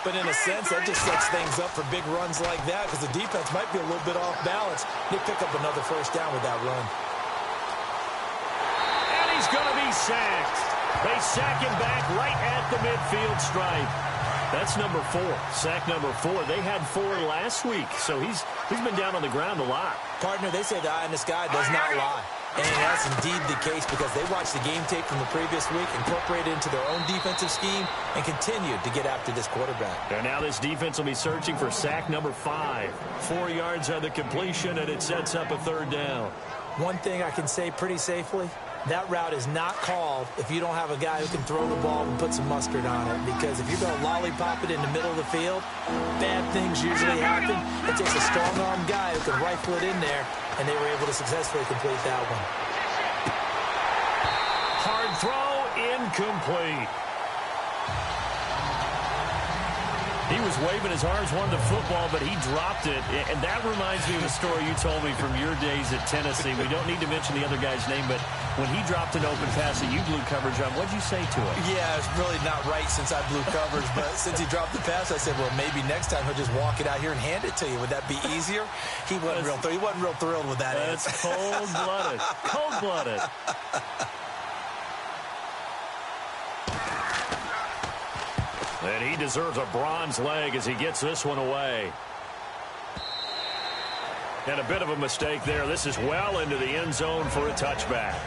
But in a sense, that just sets things up for big runs like that because the defense might be a little bit off balance. They pick up another first down with that run. And he's going to be sacked. They sack him back right at the midfield stripe. That's number 4. Sack number 4. They had 4 last week, so he's been down on the ground a lot. Partner, they say the eye in the sky does not lie. And that's indeed the case because they watched the game tape from the previous week, incorporated it into their own defensive scheme, and continued to get after this quarterback. And now this defense will be searching for sack number 5. 4 yards on the completion, and it sets up a 3rd down. One thing I can say pretty safely, that route is not called if you don't have a guy who can throw the ball and put some mustard on it. Because if you're going to lollipop it in the middle of the field, bad things usually happen. It takes a strong-arm guy who can rifle it in there, and they were able to successfully complete that one. Hard throw, incomplete. He was waving his arms, wanted the football, but he dropped it. And that reminds me of a story you told me from your days at Tennessee. We don't need to mention the other guy's name, but when he dropped an open pass that you blew coverage on, what'd you say to him? Yeah, it's really not right since I blew coverage, but since he dropped the pass, I said, well, maybe next time he'll just walk it out here and hand it to you. Would that be easier? He wasn't real thrilled with that answer. That's cold-blooded. Cold-blooded. And he deserves a bronze leg as he gets this one away. And a bit of a mistake there. This is well into the end zone for a touchback.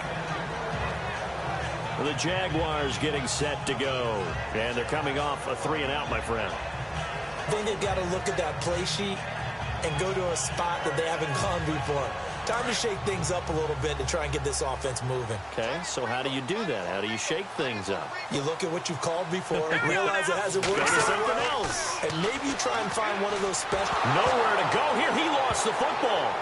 The Jaguars getting set to go. And they're coming off a 3-and-out, my friend. I think they've got to look at that play sheet and go to a spot that they haven't gone before. Time to shake things up a little bit to try and get this offense moving. Okay, so how do you do that? How do you shake things up? You look at what you've called before, realize it hasn't worked something else. and maybe you try and find one of those special. Nowhere to go here. He lost the football.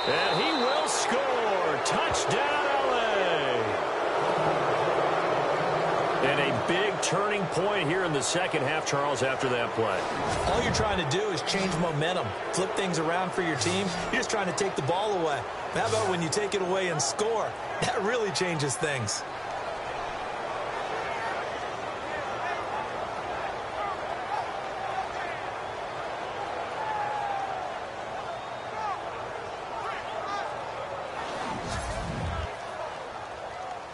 And he will score. Touchdown, LA. And a big turning point here in the second half, Charles, after that play. All you're trying to do is change momentum, flip things around for your team. You're just trying to take the ball away. How about when you take it away and score? That really changes things.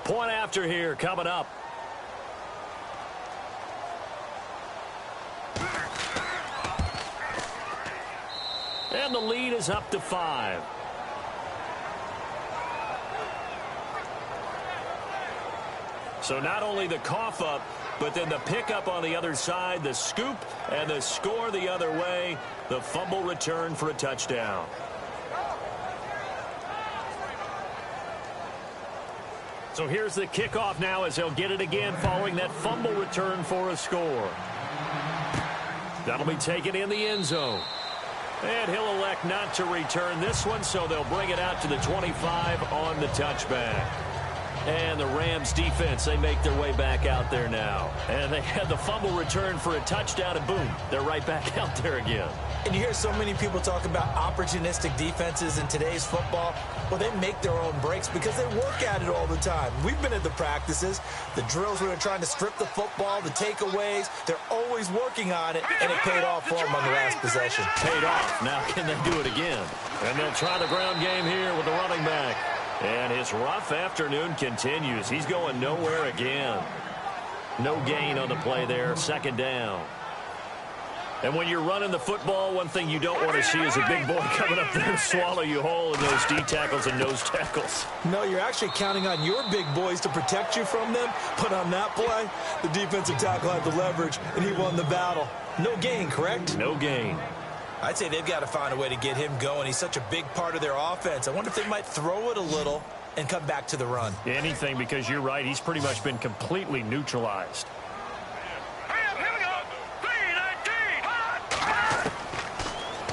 Point after here coming up. And the lead is up to 5. So not only the cough up, but then the pickup on the other side, the scoop, and the score the other way. The fumble return for a touchdown. So here's the kickoff now as they'll get it again following that fumble return for a score. That'll be taken in the end zone. And he'll elect not to return this one, so they'll bring it out to the 25 on the touchback. And the Rams defense, they make their way back out there now. And they had the fumble return for a touchdown, and boom, they're right back out there again. And you hear so many people talk about opportunistic defenses in today's football. Well, they make their own breaks because they work at it all the time. We've been at the practices, the drills where they're trying to strip the football, the takeaways. They're always working on it, and it paid off for them on the last possession. Paid off. Now can they do it again? And they'll try the ground game here with the running back. And his rough afternoon continues. He's going nowhere again. No gain on the play there. Second down. And when you're running the football, one thing you don't want to see is a big boy coming up there to swallow you whole in those D tackles and nose tackles. No, you're actually counting on your big boys to protect you from them. But on that play, the defensive tackle had the leverage, and he won the battle. No gain, correct? No gain. I'd say they've got to find a way to get him going. He's such a big part of their offense. I wonder if they might throw it a little and come back to the run. Anything, because you're right. He's pretty much been completely neutralized.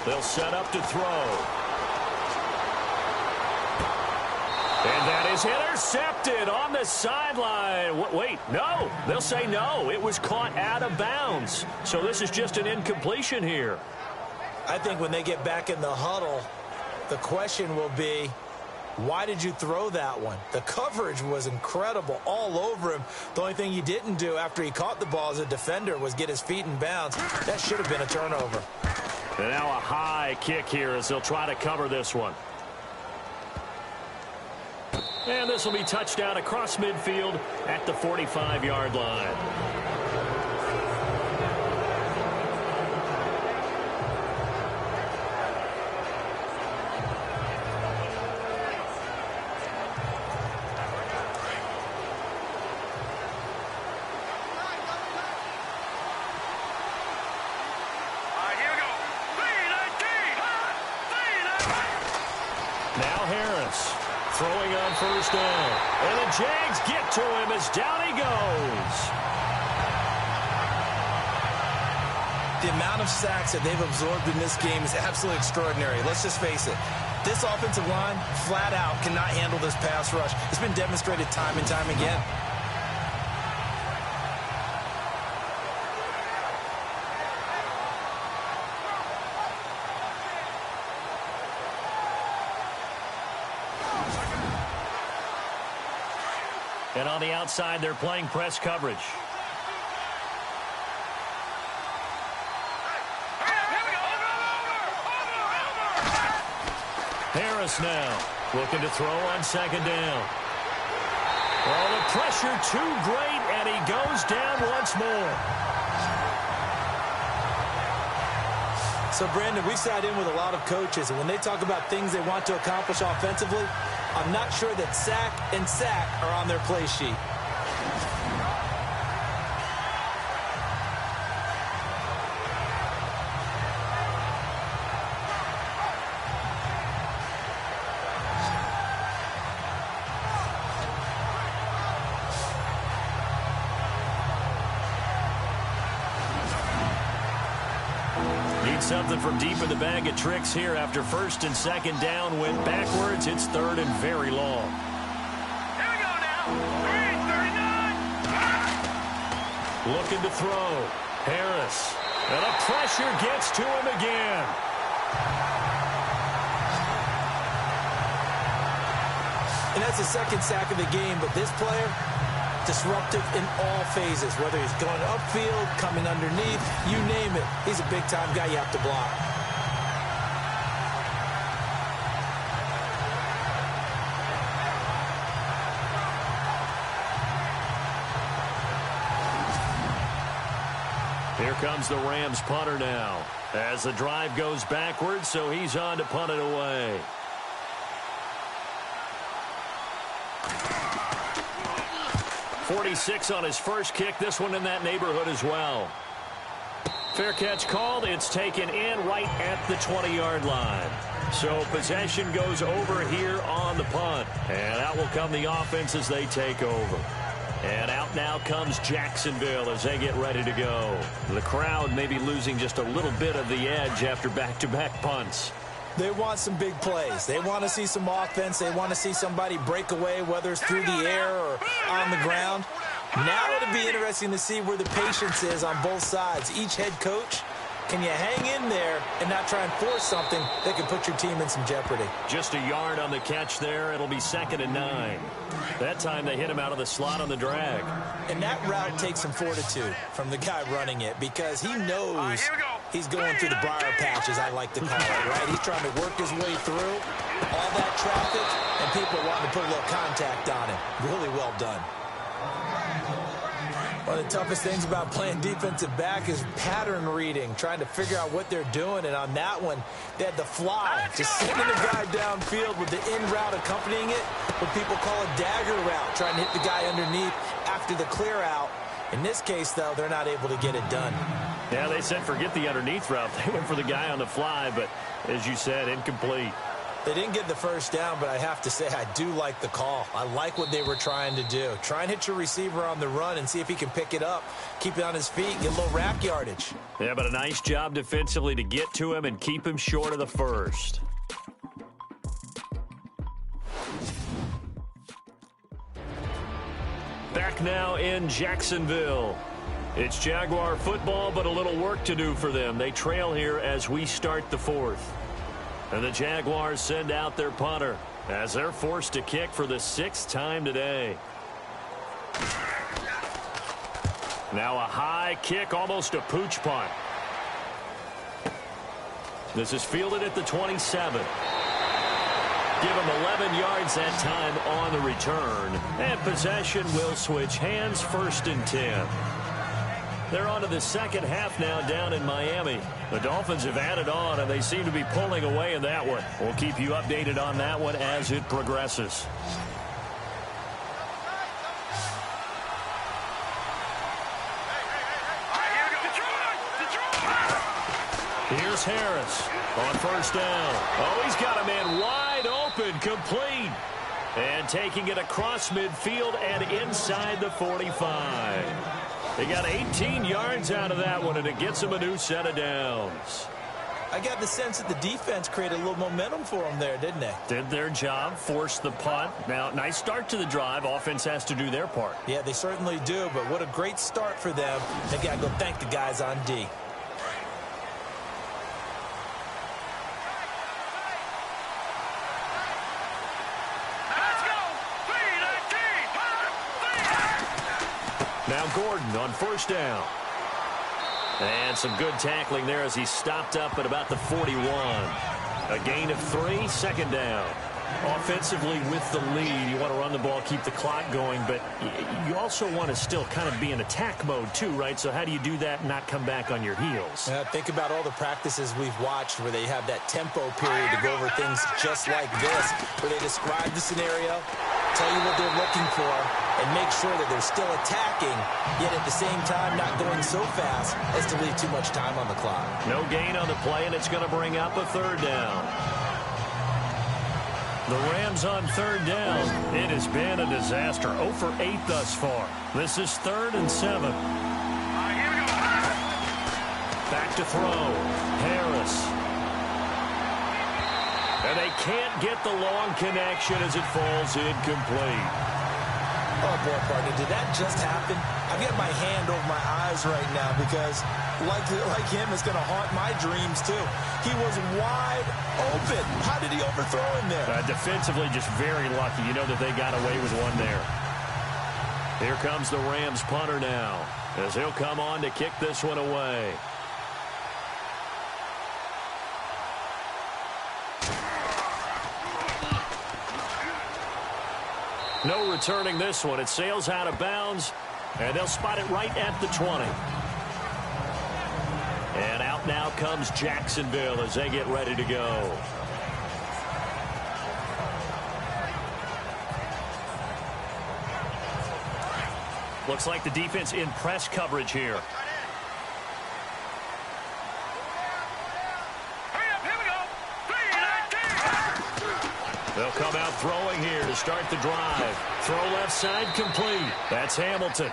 They'll set up to throw. And that is intercepted on the sideline. Wait, no. They'll say no. It was caught out of bounds. So this is just an incompletion here. I think when they get back in the huddle, the question will be, why did you throw that one? The coverage was incredible all over him. The only thing he didn't do after he caught the ball as a defender was get his feet in bounds. That should have been a turnover. And now a high kick here as they'll try to cover this one. And this will be touchdown across midfield at the 45-yard line. first down. And the Jags get to him as down he goes. The amount of sacks that they've absorbed in this game is absolutely extraordinary. Let's just face it. This offensive line, flat out, cannot handle this pass rush. It's been demonstrated time and time again. And on the outside, they're playing press coverage. Harris now looking to throw on second down. Oh, the pressure too great, and he goes down once more. So, Brandon, we've sat in with a lot of coaches, and when they talk about things they want to accomplish offensively, I'm not sure that sack and sack are on their play sheet. Something from deep in the bag of tricks here after first and second down went backwards. It's third and very long. Here we go now. 3:39. Looking to throw. Harris. And the pressure gets to him again. And that's the second sack of the game, but this player, disruptive in all phases, whether he's going upfield, coming underneath, you name it. He's a big-time guy you have to block. Here comes the Rams punter now as the drive goes backwards, so he's on to punt it away. .46 on his first kick. This one in that neighborhood as well. Fair catch called. It's taken in right at the 20-yard line. So possession goes over here on the punt. And out will come the offense as they take over. And out now comes Jacksonville as they get ready to go. The crowd may be losing just a little bit of the edge after back-to-back punts. They want some big plays. They want to see some offense. They want to see somebody break away, whether it's through the air or on the ground. Now it'll be interesting to see where the patience is on both sides. Each head coach, can you hang in there and not try and force something that can put your team in some jeopardy? Just a yard on the catch there. It'll be 2nd and 9. That time they hit him out of the slot on the drag. And that route takes some fortitude from the guy running it because he knows he's going through the briar patch, as I like to call it, right? He's trying to work his way through all that traffic and people wanting to put a little contact on him. Really well done. One of the toughest things about playing defensive back is pattern reading, trying to figure out what they're doing. And on that one, they had the fly, just sending the guy downfield with the in route accompanying it, what people call a dagger route, trying to hit the guy underneath after the clear out. In this case, though, they're not able to get it done. Yeah, they said forget the underneath route. They went for the guy on the fly, but as you said, incomplete. They didn't get the first down, but I have to say I do like the call. I like what they were trying to do. Try and hit your receiver on the run and see if he can pick it up, keep it on his feet, get a little rack yardage. Yeah, but a nice job defensively to get to him and keep him short of the first. Back now in Jacksonville. It's Jaguar football, but a little work to do for them. They trail here as we start the 4th. And the Jaguars send out their punter as they're forced to kick for the 6th time today. Now a high kick, almost a pooch punt. This is fielded at the 27. Give him 11 yards that time on the return. And possession will switch hands, 1st and 10. They're on to the second half now down in Miami. The Dolphins have added on, and they seem to be pulling away in that one. We'll keep you updated on that one as it progresses. Here's Harris on 1st down. Oh, he's got a man wide open, complete. And taking it across midfield and inside the 45. They got 18 yards out of that one, and it gets them a new set of downs. I got the sense that the defense created a little momentum for them there, didn't they? Did their job, forced the punt. Now, nice start to the drive. Offense has to do their part. Yeah, they certainly do, but what a great start for them. They got to go thank the guys on D. Now Gordon on first down. And some good tackling there as he stopped up at about the 41. A gain of 3, second down. Offensively with the lead, you want to run the ball, keep the clock going, but you also want to still kind of be in attack mode too, right? So how do you do that and not come back on your heels? Think about all the practices we've watched where they have that tempo period to go over things just like this, where they describe the scenario, tell you what they're looking for, and make sure that they're still attacking, yet at the same time not going so fast as to leave too much time on the clock. No gain on the play, and it's going to bring up a third down. The Rams on third down. It has been a disaster. 0 for 8 thus far. This is 3rd and 7. Back to throw. Harris. And they can't get the long connection as it falls incomplete. Oh, boy, partner, did that just happen? I've got my hand over my eyes right now because, like him, it's going to haunt my dreams, too. He was wide open. How did he overthrow him there? Defensively, just very lucky. You know that they got away with one there. Here comes the Rams punter now, as he'll come on to kick this one away. No returning this one. It sails out of bounds, and they'll spot it right at the 20. And out now comes Jacksonville as they get ready to go. Looks like the defense in press coverage here. They'll come out throwing here to start the drive. Throw left side complete. That's Hamilton.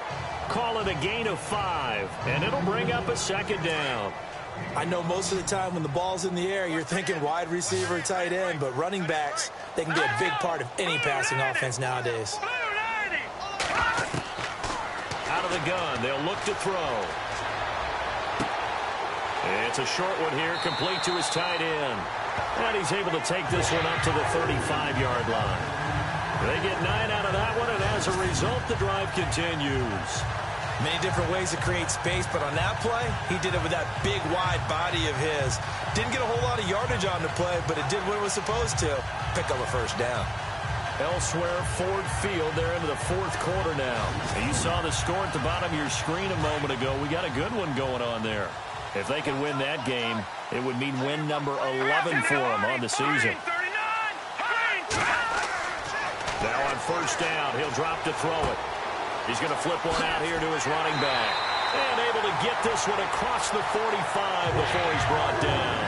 Call it a gain of 5, and it'll bring up a second down. I know most of the time when the ball's in the air, you're thinking wide receiver, tight end, but running backs, they can be a big part of any passing offense nowadays. Out of the gun, they'll look to throw. It's a short one here, complete to his tight end. And he's able to take this one up to the 35-yard line. They get 9 out of that one, and as a result, the drive continues. Many different ways to create space, but on that play, he did it with that big, wide body of his. Didn't get a whole lot of yardage on the play, but it did what it was supposed to. Pick up a first down. Elsewhere, Ford Field, they're into the 4th quarter now. And you saw the score at the bottom of your screen a moment ago. We got a good one going on there. If they can win that game, it would mean win number 11 for them on the season. Now on first down, he'll drop to throw it. He's going to flip one out here to his running back. And able to get this one across the 45 before he's brought down.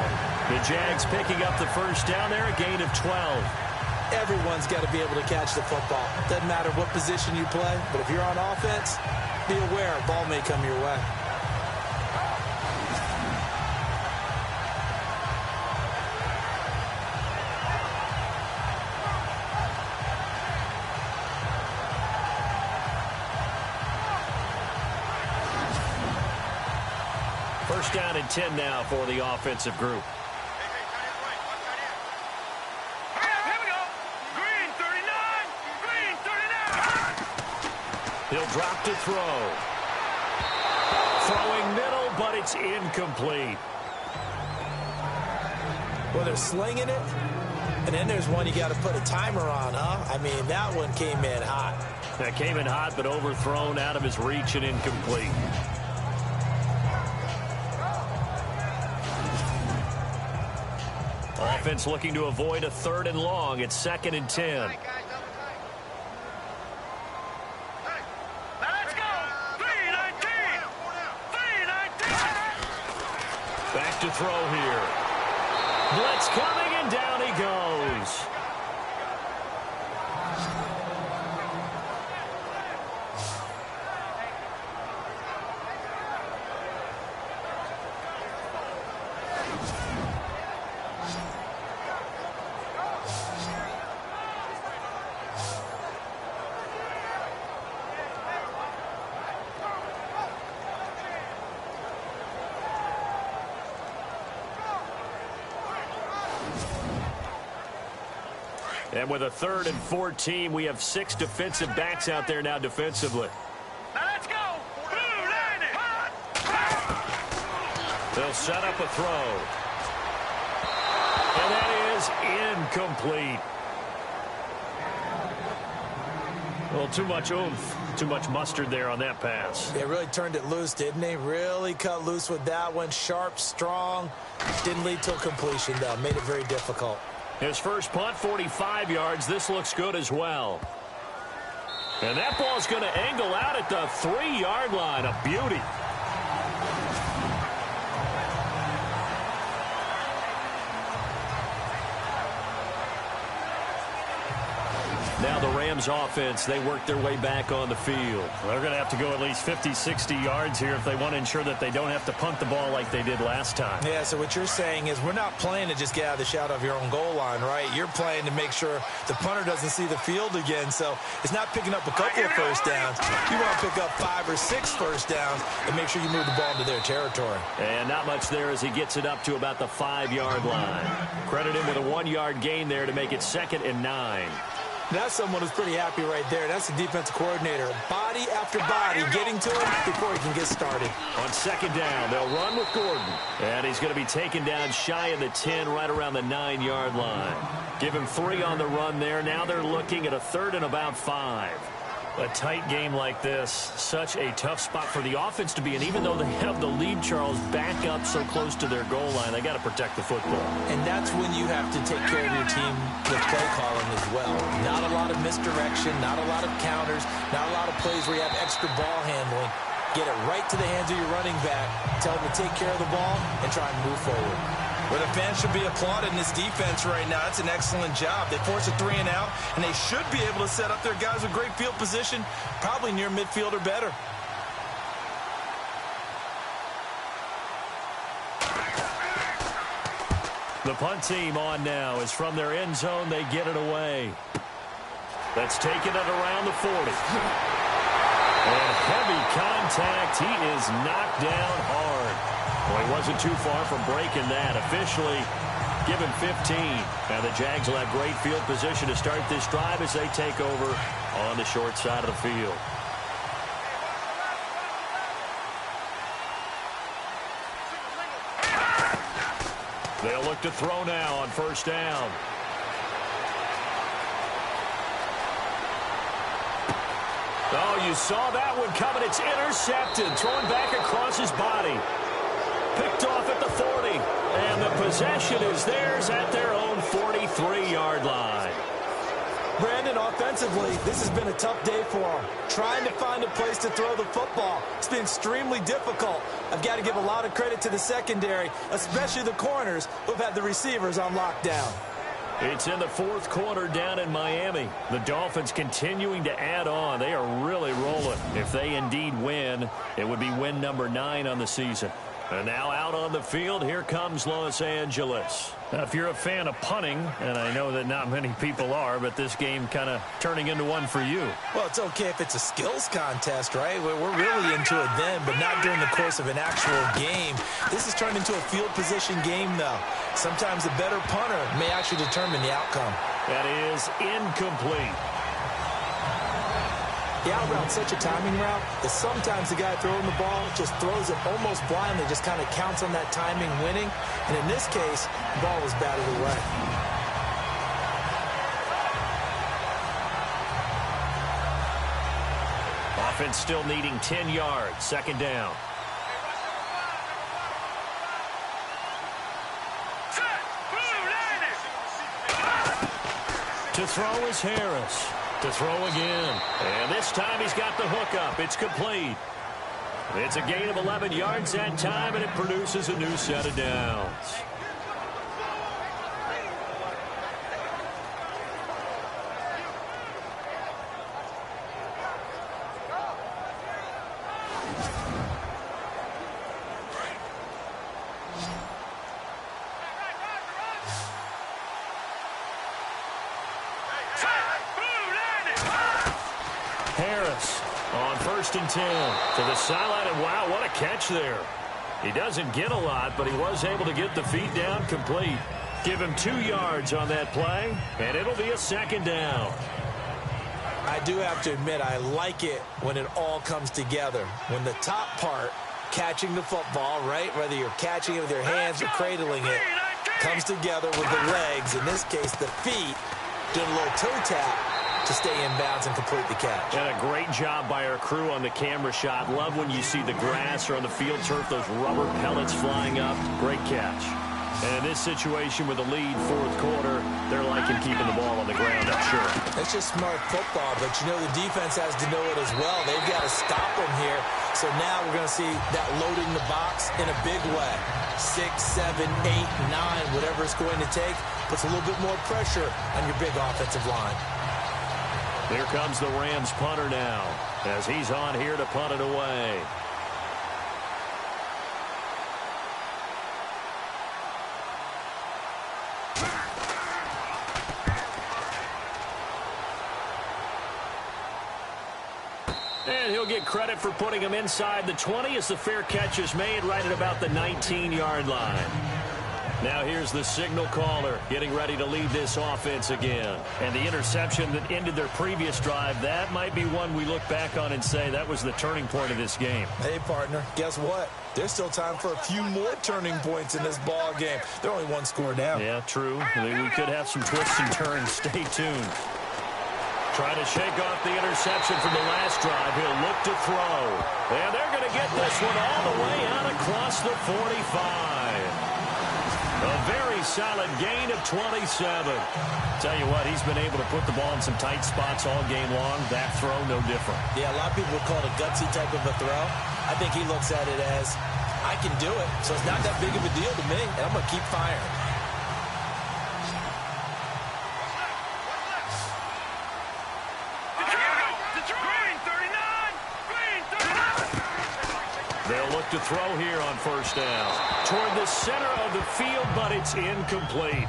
The Jags picking up the first down there, a gain of 12. Everyone's got to be able to catch the football. Doesn't matter what position you play, but if you're on offense, be aware a ball may come your way. First down and 10 now for the offensive group. He'll drop to throw. Throwing middle, but it's incomplete. Well, they're slinging it, and then there's one you got to put a timer on, huh? I mean, that one came in hot. That came in hot, but overthrown out of his reach and incomplete. Offense looking to avoid a 3rd and long. It's 2nd and 10. Back to throw here. Blitz coming, and down he goes. And with a 3rd and 14, we have 6 defensive backs out there now defensively. Now let's go. Blue line it. They'll set up a throw. And that is incomplete. Well, too much oomph, too much mustard there on that pass. They really turned it loose, didn't they? Really cut loose with that one. Sharp, strong. Didn't lead to a completion, though. Made it very difficult. His first punt, 45 yards. This looks good as well. And that ball's going to angle out at the 3-yard line. A beauty. Now the Rams offense, they work their way back on the field. They're going to have to go at least 50, 60 yards here if they want to ensure that they don't have to punt the ball like they did last time. Yeah, so what you're saying is we're not playing to just get out of the shadow of your own goal line, right? You're playing to make sure the punter doesn't see the field again. So it's not picking up a couple of first downs. You want to pick up 5 or 6 first downs and make sure you move the ball into their territory. And not much there as he gets it up to about the 5-yard line. Credit him with a 1-yard gain there to make it 2nd and 9. That's someone who's pretty happy right there. That's the defensive coordinator. Body after body getting to him before he can get started. On 2nd down, they'll run with Gordon. And he's going to be taken down shy of the 10, right around the 9-yard line. Give him 3 on the run there. Now they're looking at a 3rd and about 5. A tight game like this, such a tough spot for the offense to be in. Even though they have the lead, Charles, back up so close to their goal line, they got to protect the football. And that's when you have to take care of your team with play calling as well. Not a lot of misdirection, not a lot of counters, not a lot of plays where you have extra ball handling. Get it right to the hands of your running back, tell them to take care of the ball, and try and move forward. Well, the fans should be applauding this defense right now. It's an excellent job. They force a 3 and out, and they should be able to set up their guys with great field position, probably near midfield or better. The punt team on now is from their end zone. They get it away. That's taken it around the 40. And heavy contact. He is knocked down hard. Well, he wasn't too far from breaking that. Officially given 15. Now the Jags will have great field position to start this drive as they take over on the short side of the field. They'll look to throw now on 1st down. Oh, you saw that one coming. It's intercepted. Thrown back across his body. Picked off at the 40. And the possession is theirs at their own 43-yard line. Brandon, offensively, this has been a tough day for him. Trying to find a place to throw the football. It's been extremely difficult. I've got to give a lot of credit to the secondary, especially the corners who've had the receivers on lockdown. It's in the 4th quarter down in Miami. The Dolphins continuing to add on. They are really rolling. If they indeed win, it would be win number 9 on the season. And now out on the field, here comes Los Angeles. Now, if you're a fan of punting, and I know that not many people are, but this game kind of turning into one for you. Well, it's okay if it's a skills contest, right? We're really into it then, but not during the course of an actual game. This has turned into a field position game, though. Sometimes the better punter may actually determine the outcome. That is incomplete. The out route's such a timing route that sometimes the guy throwing the ball just throws it almost blindly, just kind of counts on that timing winning. And in this case, the ball was batted away. Offense still needing 10 yards. 2nd down. To throw is Harris. To throw again. And this time he's got the hook up. It's complete. It's a gain of 11 yards that time, and it produces a new set of downs. Harris on 1st and 10 to the sideline, and wow, what a catch there. He doesn't get a lot, but he was able to get the feet down complete. Give him 2 yards on that play, and it'll be a second down. I do have to admit, I like it when it all comes together. When the top part, catching the football, right, whether you're catching it with your hands or cradling it, comes together with the legs, in this case the feet, doing a little toe tap to stay in bounds and complete the catch. And a great job by our crew on the camera shot. Love when you see the grass or on the field turf, those rubber pellets flying up. Great catch. And in this situation with the lead, fourth quarter, they're liking keeping the ball on the ground, I'm sure. It's just smart football, but you know the defense has to know it as well. They've got to stop them here. So now we're going to see that loading the box in a big way. 6, 7, 8, 9, whatever it's going to take, puts a little bit more pressure on your big offensive line. Here comes the Rams punter now, as he's on here to punt it away. And he'll get credit for putting him inside the 20 as the fair catch is made right at about the 19-yard line. Now here's the signal caller getting ready to lead this offense again. And the interception that ended their previous drive, that might be one we look back on and say that was the turning point of this game. Hey, partner, guess what? There's still time for a few more turning points in this ball game. They're only 1 score down. Yeah, true. We could have some twists and turns. Stay tuned. Trying to shake off the interception from the last drive. He'll look to throw. And they're going to get this one all the way out across the 45. A very solid gain of 27. Tell you what, he's been able to put the ball in some tight spots all game long. That throw, no different. Yeah, a lot of people would call it a gutsy type of a throw. I think he looks at it as, I can do it, so it's not that big of a deal to me, and I'm going to keep firing. They'll look to throw here on first down. Toward the center of the field, but it's incomplete.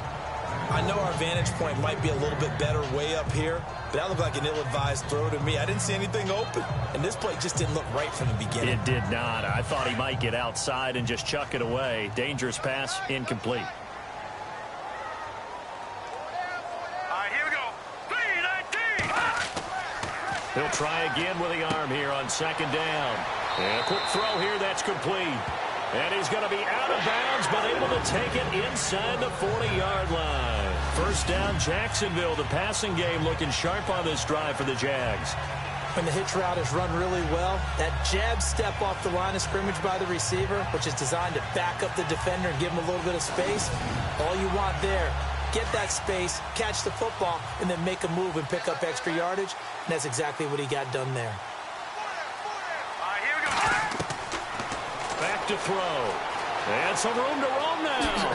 I know our vantage point might be a little bit better way up here, but that looked like an ill-advised throw to me. I didn't see anything open, and this play just didn't look right from the beginning. It did not. I thought he might get outside and just chuck it away. Dangerous pass, incomplete. All right, here we go. 3-19. He'll try again with the arm here on second down. And a quick throw here, that's complete. And he's going to be out of bounds, but able to take it inside the 40-yard line. First down, Jacksonville. The passing game looking sharp on this drive for the Jags. When the hitch route is run really well, that jab step off the line of scrimmage by the receiver, which is designed to back up the defender and give him a little bit of space, all you want there, get that space, catch the football, and then make a move and pick up extra yardage. And that's exactly what he got done there. Back to throw. And some room to roam now.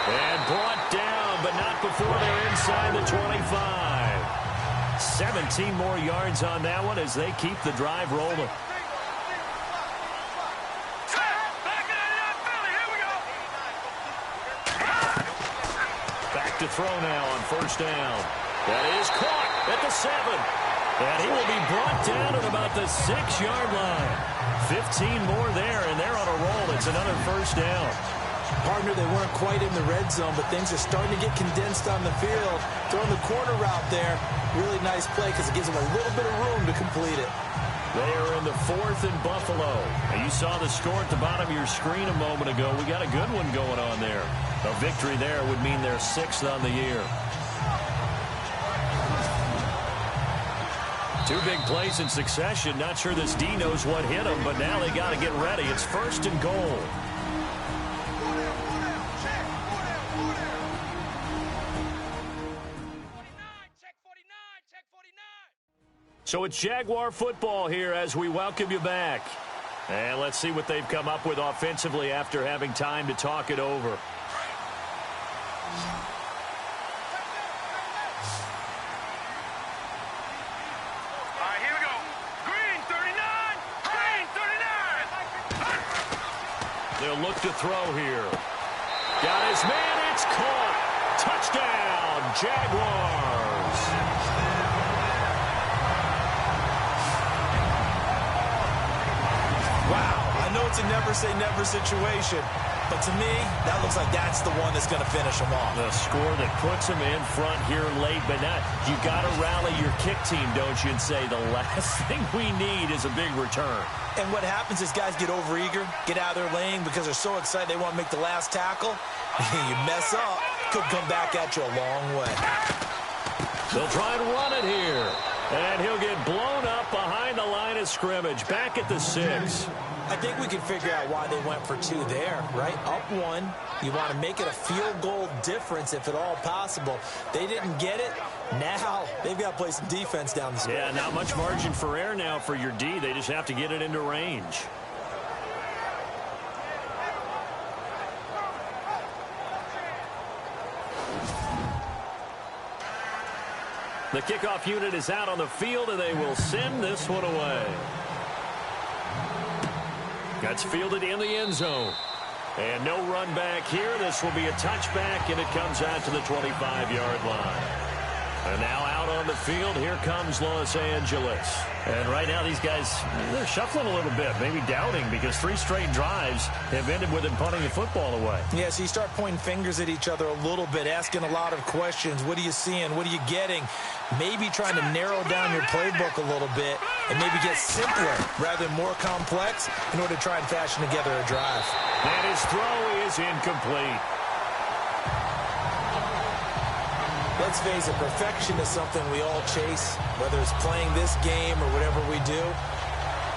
And brought down, but not before they're inside the 25. 17 more yards on that one as they keep the drive rolling. Back to throw now on first down. That is caught at the 7. And he will be brought down at about the 6-yard line. 15 more there, and they're on a roll. It's another first down. Partner, they weren't quite in the red zone, but things are starting to get condensed on the field. Throwing the corner route there, really nice play because it gives them a little bit of room to complete it. They are in the 4th and Buffalo. And you saw the score at the bottom of your screen a moment ago. We got a good one going on there. A victory there would mean they're 6th on the year. 2 big plays in succession. Not sure this D knows what hit them, but now they got to get ready. It's 1st and goal. So it's Jaguar football here as we welcome you back. And let's see what they've come up with offensively after having time to talk it over. They'll look to throw here. Got his man, it's caught. Touchdown, Jaguars. Wow, I know it's a never say never situation, But to me, that looks like that's the one that's going to finish them off. The score that puts them in front here late, but not. You got to rally your kick team, don't you, and say the last thing we need is a big return. And what happens is guys get overeager, get out of their lane because they're so excited they want to make the last tackle. You mess up, could come back at you a long way. They'll try and run it here. And he'll get blown up behind the line of scrimmage, back at the 6. I think we can figure out why they went for 2 there, right? Up 1. You want to make it a field goal difference if at all possible. They didn't get it. Now they've got to play some defense down the stretch. Yeah, not much margin for error now for your D. They just have to get it into range. The kickoff unit is out on the field, and they will send this one away. That's fielded in the end zone. And no run back here. This will be a touchback, and it comes out to the 25-yard line. And now out on the field, here comes Los Angeles. And right now these guys, they're shuffling a little bit, maybe doubting, because 3 straight drives have ended with them punting the football away. Yeah, so you start pointing fingers at each other a little bit, asking a lot of questions. What are you seeing? What are you getting? Maybe trying to narrow down your playbook a little bit and maybe get simpler rather than more complex in order to try and fashion together a drive. And his throw is incomplete. Let's face it, perfection is something we all chase, whether it's playing this game or whatever we do.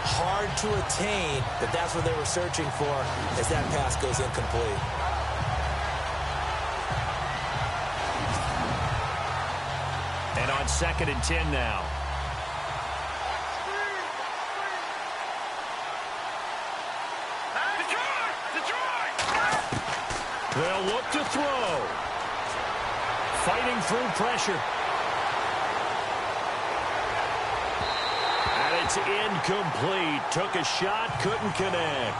Hard to attain, but that's what they were searching for as that pass goes incomplete. And on 2nd and 10 now. They'll look to throw. Fighting through pressure. And it's incomplete. Took a shot, couldn't connect.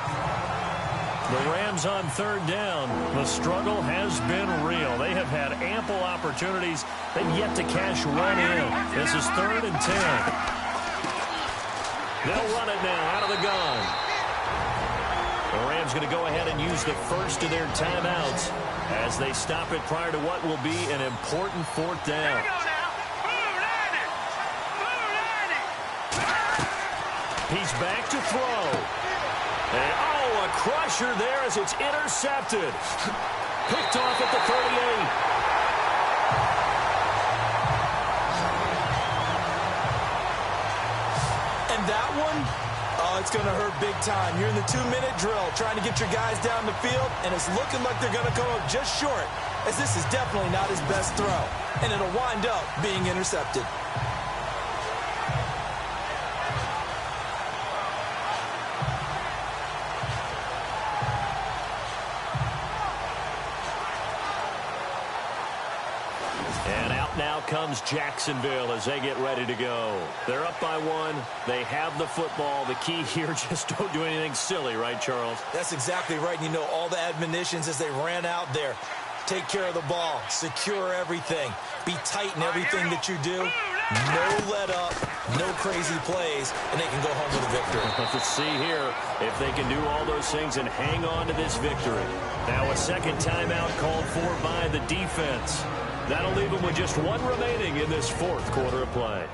The Rams on 3rd down. The struggle has been real. They have had ample opportunities. They've yet to cash one in. This is 3rd and 10. They'll run it now out of the gun. The Rams going to go ahead and use the first of their timeouts as they stop it prior to what will be an important 4th down. He's back to throw. And, a crusher there as it's intercepted. Picked off at the 38. And that one, it's going to hurt big time. You're in the 2-minute drill trying to get your guys down the field, and it's looking like they're going to come up just short, as this is definitely not his best throw, and it'll wind up being intercepted. Now comes Jacksonville as they get ready to go. They're up by 1. They have the football. The key here, just don't do anything silly, right, Charles? That's exactly right. You know, all the admonitions as they ran out there. Take care of the ball. Secure everything. Be tight in everything that you do. No let up. No crazy plays. And they can go home with a victory. Let's see here if they can do all those things and hang on to this victory. Now a 2nd timeout called for by the defense. That'll leave them with just 1 remaining in this 4th quarter of play.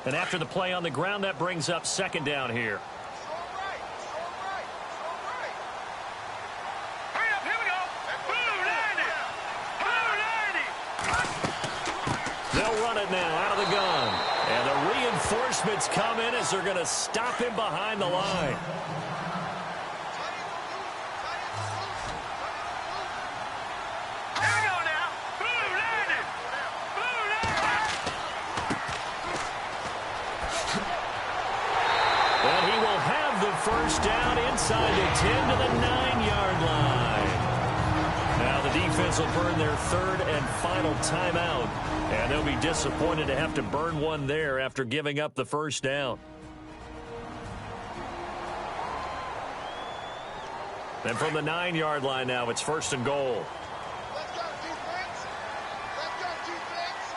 And after the play on the ground, that brings up 2nd down here. Hurry up, here we go. They'll run it now out of the gun. And the reinforcements come in as they're going to stop him behind the line. First down inside the 10 to the 9-yard line. Now the defense will burn their 3rd and final timeout. And they'll be disappointed to have to burn one there after giving up the first down. And from the 9-yard line now, it's 1st and goal. Let's go, defense. Let's go, defense.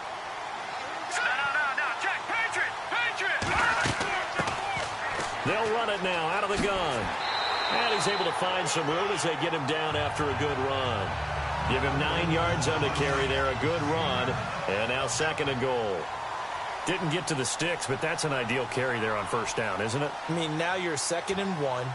No, Jack, Patriot. They'll run it now out of the gun. And he's able to find some room as they get him down after a good run. Give him 9 yards on the carry there, a good run. And now 2nd and goal. Didn't get to the sticks, but that's an ideal carry there on 1st down, isn't it? I mean, now you're 2nd and 1.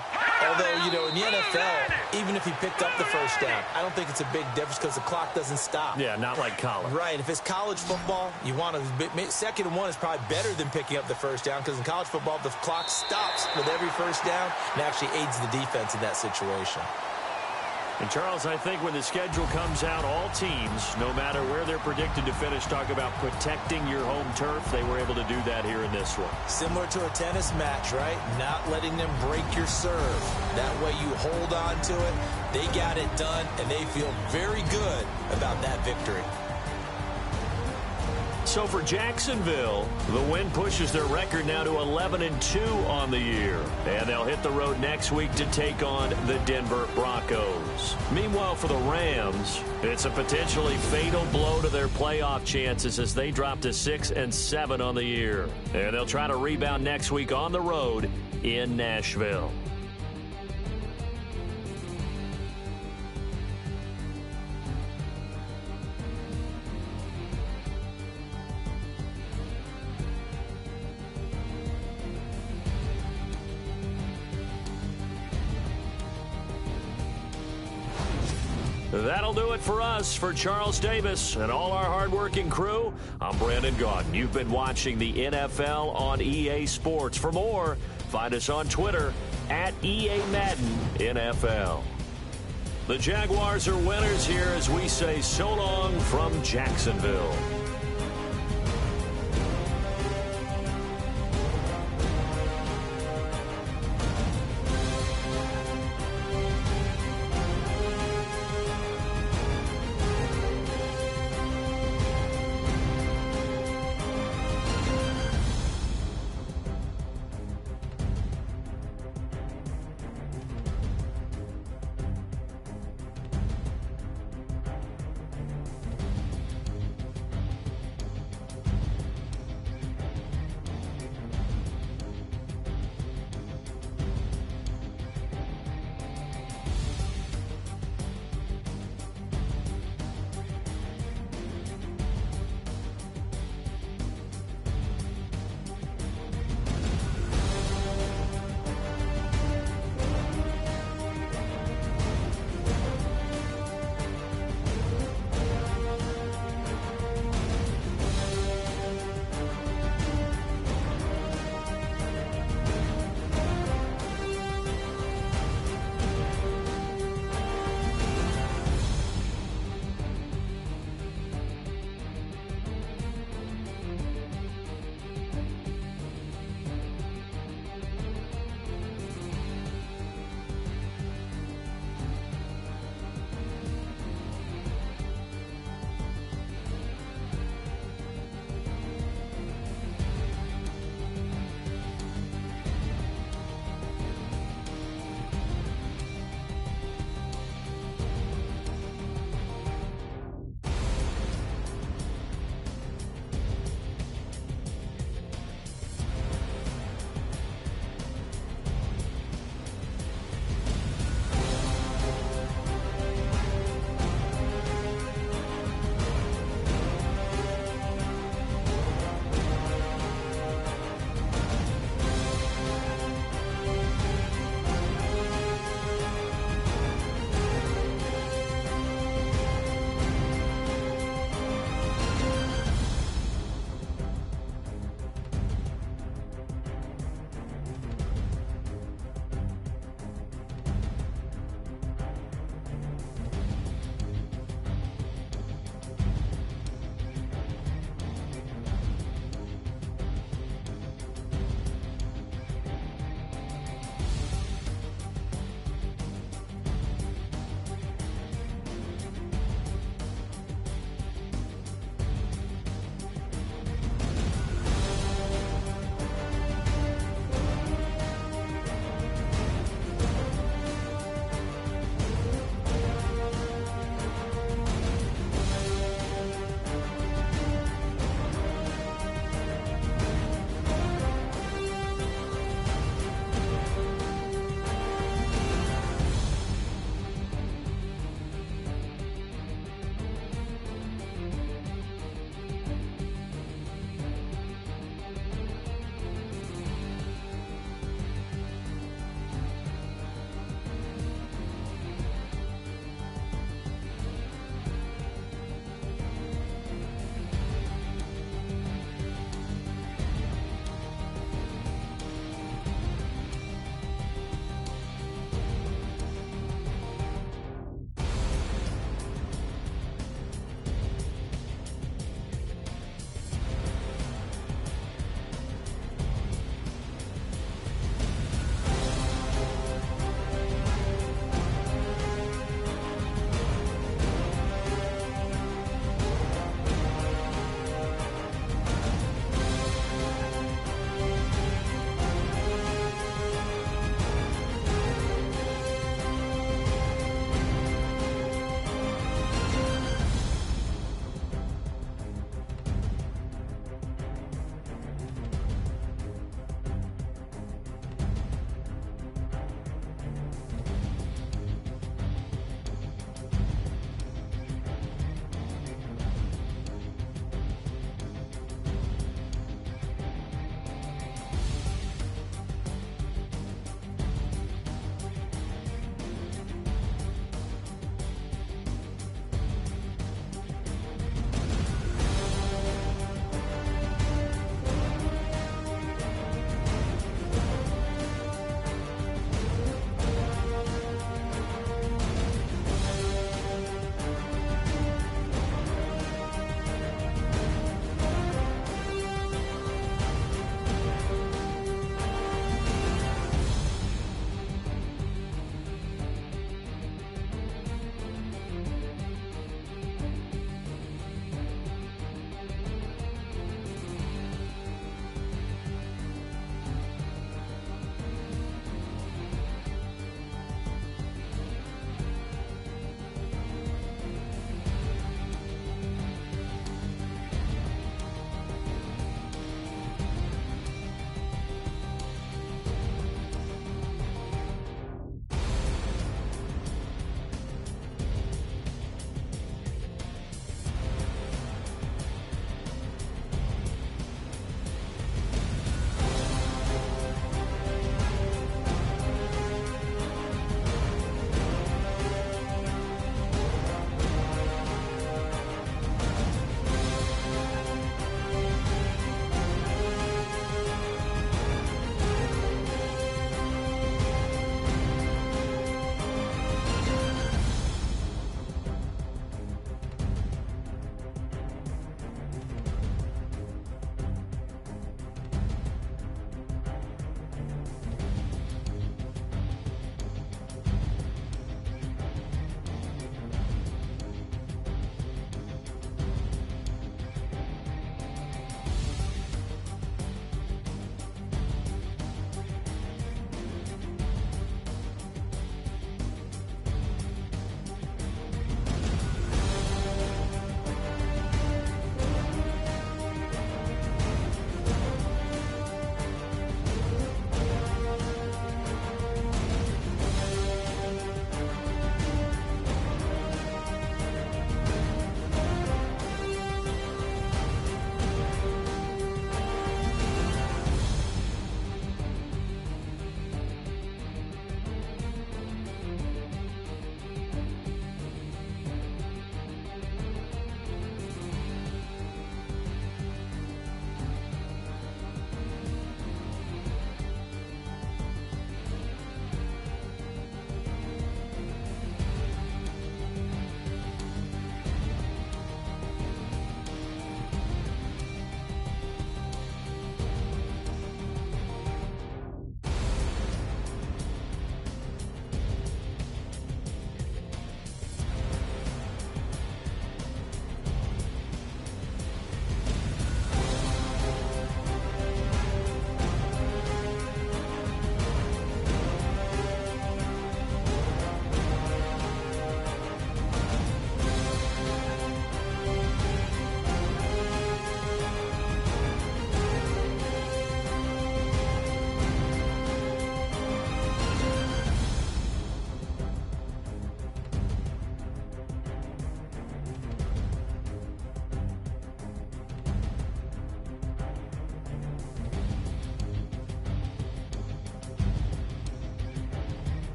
Although, you know, in the NFL, even if he picked up the 1st down, I don't think it's a big difference because the clock doesn't stop. Yeah, not like college. Right. If it's college football, you want to 2nd and 1 is probably better than picking up the 1st down because in college football, the clock stops with every 1st down and actually aids the defense in that situation. And, Charles, I think when the schedule comes out, all teams, no matter where they're predicted to finish, talk about protecting your home turf. They were able to do that here in this one. Similar to a tennis match, right? Not letting them break your serve. That way you hold on to it. They got it done, and they feel very good about that victory. So for Jacksonville, the win pushes their record now to 11-2 on the year. And they'll hit the road next week to take on the Denver Broncos. Meanwhile, for the Rams, it's a potentially fatal blow to their playoff chances as they drop to 6-7 on the year. And they'll try to rebound next week on the road in Nashville. That'll do it for us. For Charles Davis and all our hardworking crew, I'm Brandon Gaudin. You've been watching the NFL on EA Sports. For more, find us on Twitter at EA Madden NFL. The Jaguars are winners here as we say so long from Jacksonville.